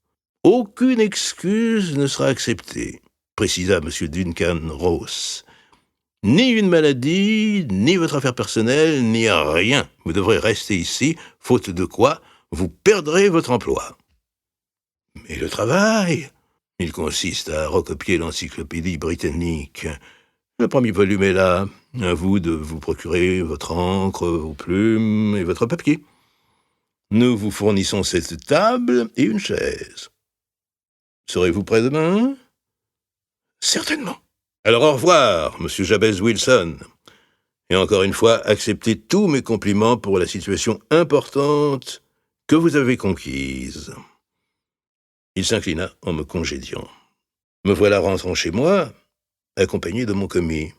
Aucune excuse ne sera acceptée, précisa M. Duncan Ross. Ni une maladie, ni votre affaire personnelle, ni rien. Vous devrez rester ici, faute de quoi vous perdrez votre emploi. Mais le travail, il consiste à recopier l'encyclopédie britannique. Le premier volume est là. À vous de vous procurer votre encre, vos plumes et votre papier. Nous vous fournissons cette table et une chaise. Serez-vous prêt demain? Certainement. Alors au revoir, monsieur Jabez Wilson. Et encore une fois, acceptez tous mes compliments pour la situation importante que vous avez conquise. Il s'inclina en me congédiant. Me voilà rentrant chez moi, accompagné de mon commis.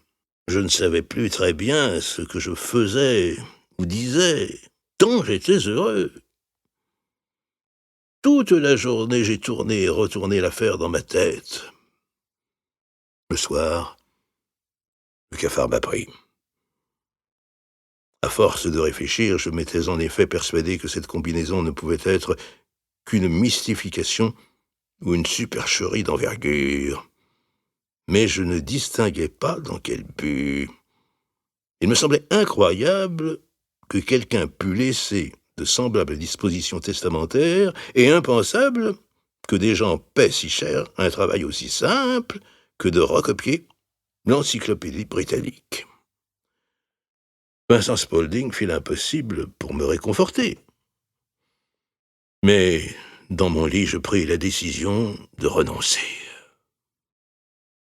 Je ne savais plus très bien ce que je faisais ou disais, tant j'étais heureux. Toute la journée, j'ai tourné et retourné l'affaire dans ma tête. Le soir, le cafard m'a pris. À force de réfléchir, je m'étais en effet persuadé que cette combinaison ne pouvait être qu'une mystification ou une supercherie d'envergure. Mais je ne distinguais pas dans quel but. Il me semblait incroyable que quelqu'un pût laisser de semblables dispositions testamentaires et impensable que des gens paient si cher un travail aussi simple que de recopier l'encyclopédie britannique. Vincent Spaulding fit l'impossible pour me réconforter. Mais dans mon lit, je pris la décision de renoncer.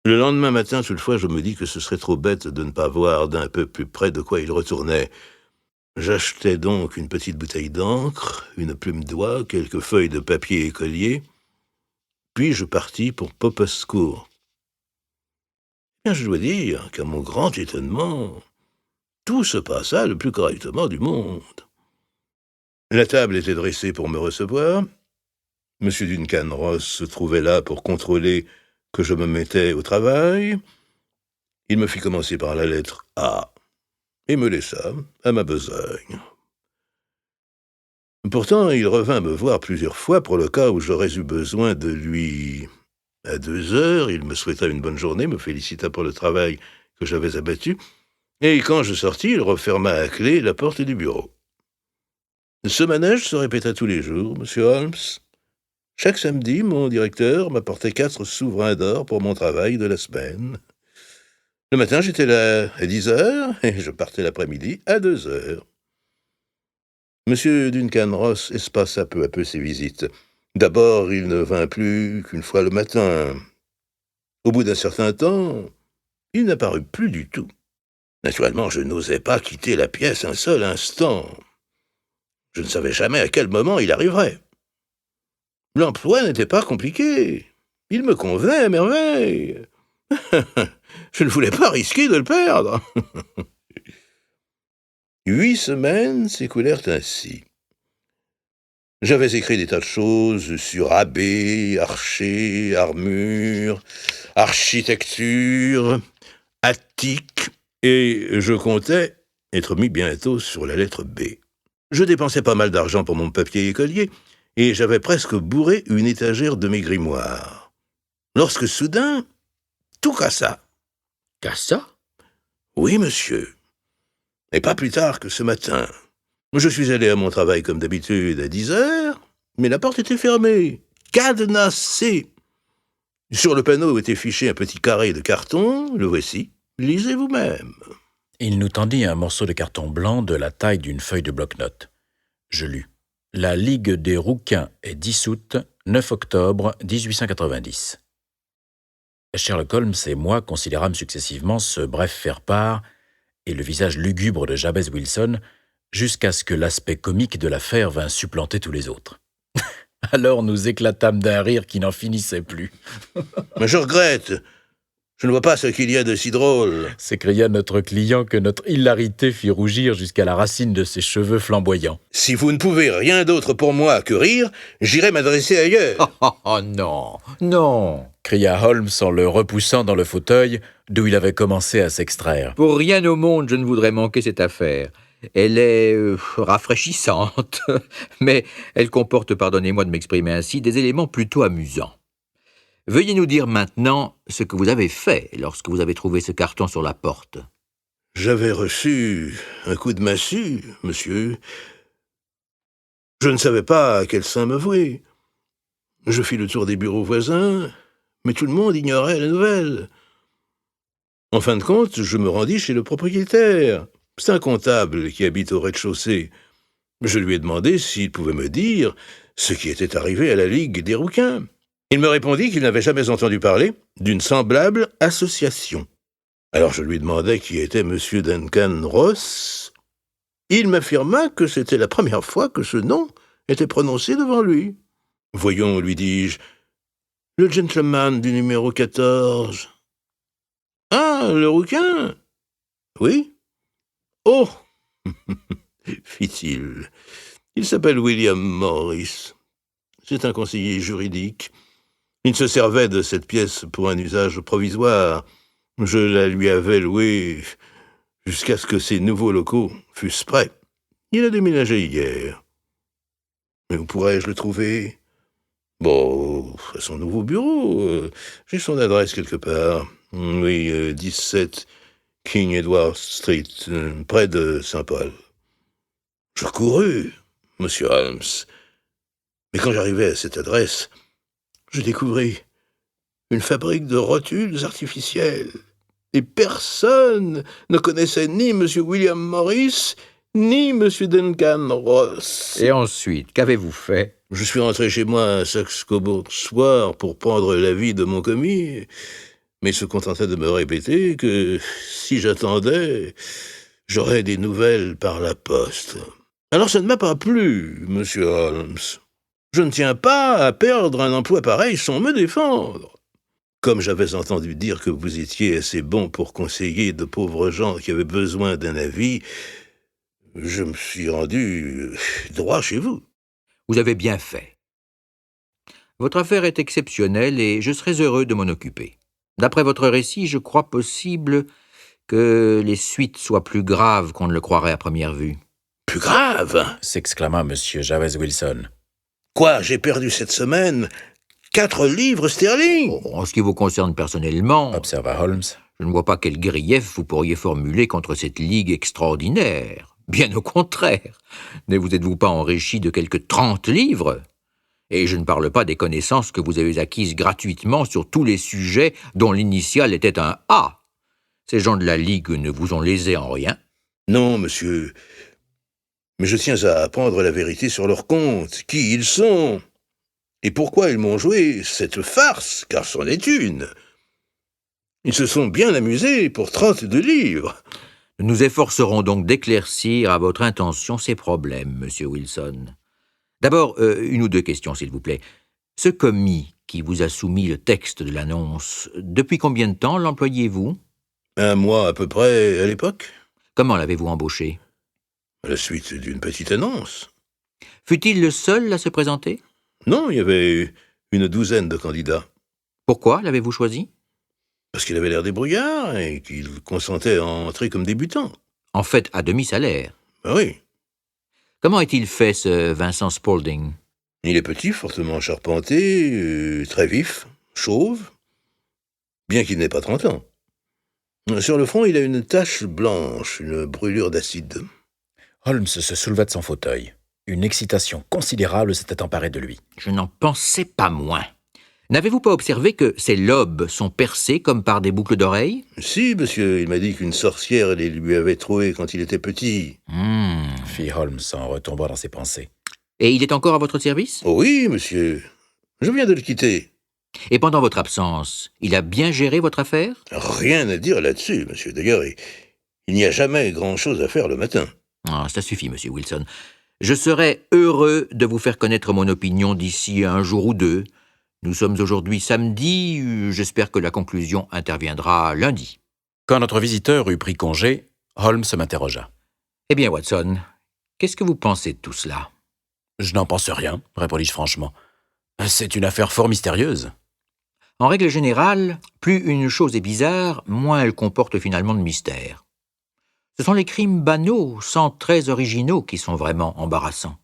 Le lendemain matin, toutefois, je me dis que ce serait trop bête de ne pas voir d'un peu plus près de quoi il retournait. J'achetai donc une petite bouteille d'encre, une plume d'oie, quelques feuilles de papier écolier, puis je partis pour Poppescourt. Bien, je dois dire qu'à mon grand étonnement, tout se passa le plus correctement du monde. La table était dressée pour me recevoir. M. Duncan Ross se trouvait là pour contrôler que je me mettais au travail. Il me fit commencer par la lettre A et me laissa à ma besogne. Pourtant, il revint me voir plusieurs fois pour le cas où j'aurais eu besoin de lui. À 2 heures, il me souhaita une bonne journée, me félicita pour le travail que j'avais abattu, et quand je sortis, il referma à clé la porte du bureau. Ce manège se répéta tous les jours, monsieur Holmes. Chaque samedi, mon directeur m'apportait 4 souverains d'or pour mon travail de la semaine. Le matin, j'étais là à 10 heures, et je partais l'après-midi à 2 heures. Monsieur Duncan Ross espaça peu à peu ses visites. D'abord, il ne vint plus qu'une fois le matin. Au bout d'un certain temps, il n'apparut plus du tout. Naturellement, je n'osais pas quitter la pièce un seul instant. Je ne savais jamais à quel moment il arriverait. L'emploi n'était pas compliqué. Il me convenait à merveille. Je ne voulais pas risquer de le perdre. 8 semaines s'écoulèrent ainsi. J'avais écrit des tas de choses sur abbé, archer, armure, architecture, attique, et je comptais être mis bientôt sur la lettre B. Je dépensais pas mal d'argent pour mon papier écolier, et j'avais presque bourré une étagère de mes grimoires. Lorsque soudain, tout cassa. Cassa? Oui, monsieur. Et pas plus tard que ce matin. Je suis allé à mon travail comme d'habitude à 10 heures, mais la porte était fermée, cadenassée. Sur le panneau était fiché un petit carré de carton, le voici, lisez vous-même. Il nous tendit un morceau de carton blanc de la taille d'une feuille de bloc-notes. Je lus. La Ligue des Rouquins est dissoute, 9 octobre 1890. Sherlock Holmes et moi considérâmes successivement ce bref faire-part et le visage lugubre de Jabez Wilson jusqu'à ce que l'aspect comique de l'affaire vînt supplanter tous les autres. Alors nous éclatâmes d'un rire qui n'en finissait plus. Mais je regrette. Je ne vois pas ce qu'il y a de si drôle. S'écria notre client que notre hilarité fit rougir jusqu'à la racine de ses cheveux flamboyants. Si vous ne pouvez rien d'autre pour moi que rire, j'irai m'adresser ailleurs. Oh non, non. Cria Holmes en le repoussant dans le fauteuil d'où il avait commencé à s'extraire. Pour rien au monde, je ne voudrais manquer cette affaire. Elle est rafraîchissante, mais elle comporte, pardonnez-moi de m'exprimer ainsi, des éléments plutôt amusants. Veuillez nous dire maintenant ce que vous avez fait lorsque vous avez trouvé ce carton sur la porte. J'avais reçu un coup de massue, monsieur. Je ne savais pas à quel sein me vouer. Je fis le tour des bureaux voisins, mais tout le monde ignorait la nouvelle. En fin de compte, je me rendis chez le propriétaire. C'est un comptable qui habite au rez-de-chaussée. Je lui ai demandé s'il pouvait me dire ce qui était arrivé à la Ligue des Rouquins. Il me répondit qu'il n'avait jamais entendu parler d'une semblable association. Alors je lui demandai qui était M. Duncan Ross. Il m'affirma que c'était la première fois que ce nom était prononcé devant lui. « Voyons, lui dis-je, le gentleman du numéro 14. »« Ah, le rouquin ? Oui. »« Oh !» fit-il. « Il s'appelle William Morris. C'est un conseiller juridique. Il se servait de cette pièce pour un usage provisoire. Je la lui avais louée jusqu'à ce que ses nouveaux locaux fussent prêts. Il a déménagé hier. Mais où pourrais-je le trouver ? Bon, à son nouveau bureau. J'ai son adresse quelque part. Oui, 17 King Edward Street, près de Saint-Paul. Je courus, monsieur Holmes. Mais quand j'arrivai à cette adresse, je découvris une fabrique de rotules artificielles. Et personne ne connaissait ni M. William Morris, ni M. Duncan Ross. Et ensuite, qu'avez-vous fait ? Je suis rentré chez moi à Saxe-Cobourg soir pour prendre l'avis de mon commis, mais il se contentait de me répéter que si j'attendais, j'aurais des nouvelles par la poste. Alors ça ne m'a pas plu, monsieur Holmes. Je ne tiens pas à perdre un emploi pareil sans me défendre. Comme j'avais entendu dire que vous étiez assez bon pour conseiller de pauvres gens qui avaient besoin d'un avis, je me suis rendu droit chez vous. Vous avez bien fait. Votre affaire est exceptionnelle et je serais heureux de m'en occuper. D'après votre récit, je crois possible que les suites soient plus graves qu'on ne le croirait à première vue. Plus grave? s'exclama M. Jabez Wilson. Quoi, j'ai perdu cette semaine 4 livres sterling? En ce qui vous concerne personnellement, Observa Holmes. je ne vois pas quel grief vous pourriez formuler contre cette ligue extraordinaire. Bien au contraire. Ne vous êtes-vous pas enrichi de quelques 30 livres? Et je ne parle pas des connaissances que vous avez acquises gratuitement sur tous les sujets dont l'initiale était un A. Ces gens de la ligue ne vous ont lésé en rien. Non, monsieur. Mais je tiens à apprendre la vérité sur leur compte. Qui ils sont? Et pourquoi ils m'ont joué cette farce, car c'en est une. Ils se sont bien amusés pour 32 livres. Nous nous efforcerons donc d'éclaircir à votre intention ces problèmes, monsieur Wilson. D'abord, une ou deux questions, s'il vous plaît. Ce commis qui vous a soumis le texte de l'annonce, depuis combien de temps l'employez-vous? 1 mois à peu près à l'époque, Comment l'avez-vous embauché? à la suite d'une petite annonce. Fut-il le seul à se présenter? Non, il y avait une douzaine de candidats. Pourquoi l'avez-vous choisi? Parce qu'il avait l'air débrouillard et qu'il consentait à entrer comme débutant. En fait, à demi-salaire. Ben oui. Comment est-il fait, ce Vincent Spaulding? Il est petit, fortement charpenté, très vif, chauve, bien qu'il n'ait pas 30 ans. Sur le front, il a une tache blanche, une brûlure d'acide. Holmes se souleva de son fauteuil. Une excitation considérable s'était emparée de lui. Je n'en pensais pas moins. N'avez-vous pas observé que ses lobes sont percés comme par des boucles d'oreilles? Si, monsieur, il m'a dit qu'une sorcière les lui avait troués quand il était petit. Fit Holmes en retombant dans ses pensées. Et il est encore à votre service? Oh oui, monsieur. Je viens de le quitter. Et pendant votre absence, il a bien géré votre affaire? Rien à dire là-dessus, monsieur. D'ailleurs, il n'y a jamais grand-chose à faire le matin. Ah, ça suffit, monsieur Wilson. Je serais heureux de vous faire connaître mon opinion d'ici un jour ou deux. Nous sommes aujourd'hui samedi, j'espère que la conclusion interviendra lundi. Quand notre visiteur eut pris congé, Holmes m'interrogea. Eh bien, Watson, qu'est-ce que vous pensez de tout cela? Je n'en pense rien, répondis-je franchement. C'est une affaire fort mystérieuse. En règle générale, plus une chose est bizarre, moins elle comporte finalement de mystère. Ce sont les crimes banaux, sans traits originaux, qui sont vraiment embarrassants.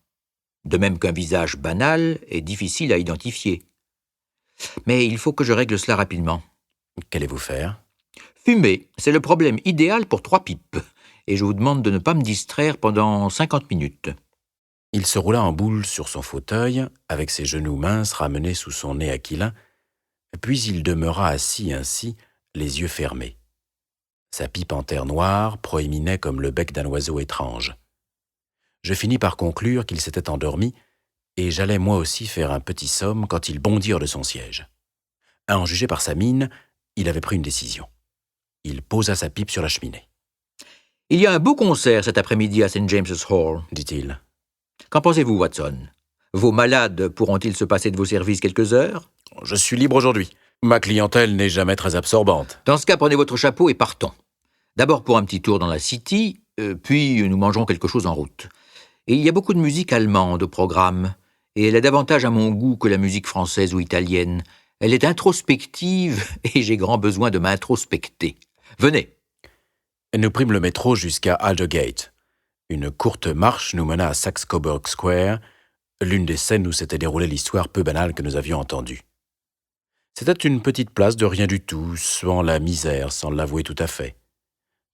De même qu'un visage banal est difficile à identifier. Mais il faut que je règle cela rapidement. Qu'allez-vous faire? Fumer, c'est le problème idéal pour 3 pipes. Et je vous demande de ne pas me distraire pendant 50 minutes. Il se roula en boule sur son fauteuil, avec ses genoux minces ramenés sous son nez aquilin, puis il demeura assis ainsi, les yeux fermés. Sa pipe en terre noire proéminait comme le bec d'un oiseau étrange. Je finis par conclure qu'il s'était endormi, et j'allais moi aussi faire un petit somme quand il bondit hors de son siège. À en juger par sa mine, il avait pris une décision. Il posa sa pipe sur la cheminée. « Il y a un beau concert cet après-midi à St. James's Hall, » dit-il. « Qu'en pensez-vous, Watson? Vos malades pourront-ils se passer de vos services quelques heures? » « Je suis libre aujourd'hui. Ma clientèle n'est jamais très absorbante. » Dans ce cas, prenez votre chapeau et partons. D'abord pour un petit tour dans la City, puis nous mangerons quelque chose en route. Et il y a beaucoup de musique allemande au programme, et elle est davantage à mon goût que la musique française ou italienne. Elle est introspective, et j'ai grand besoin de m'introspecter. Venez. Nous prîmes le métro jusqu'à Aldergate. Une courte marche nous mena à Saxe-Coburg Square, l'une des scènes où s'était déroulée l'histoire peu banale que nous avions entendue. C'était une petite place de rien du tout, suant la misère, sans l'avouer tout à fait.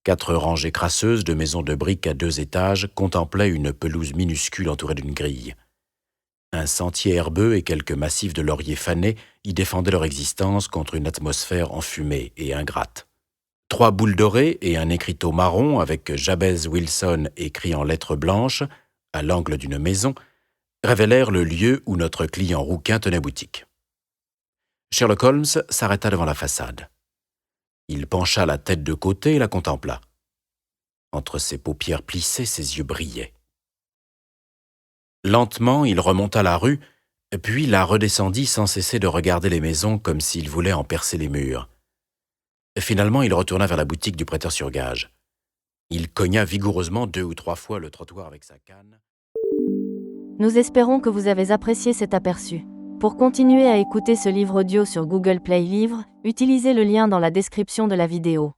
4 rangées crasseuses de maisons de briques à 2 étages contemplaient une pelouse minuscule entourée d'une grille. Un sentier herbeux et quelques massifs de lauriers fanés y défendaient leur existence contre une atmosphère enfumée et ingrate. 3 boules dorées et un écriteau marron avec Jabez Wilson écrit en lettres blanches, à l'angle d'une maison, révélèrent le lieu où notre client rouquin tenait boutique. Sherlock Holmes s'arrêta devant la façade. Il pencha la tête de côté et la contempla. Entre ses paupières plissées, ses yeux brillaient. Lentement, il remonta la rue, puis la redescendit sans cesser de regarder les maisons comme s'il voulait en percer les murs. Finalement, il retourna vers la boutique du prêteur sur gage. Il cogna vigoureusement 2 ou 3 fois le trottoir avec sa canne. Nous espérons que vous avez apprécié cet aperçu. Pour continuer à écouter ce livre audio sur Google Play Livres, utilisez le lien dans la description de la vidéo.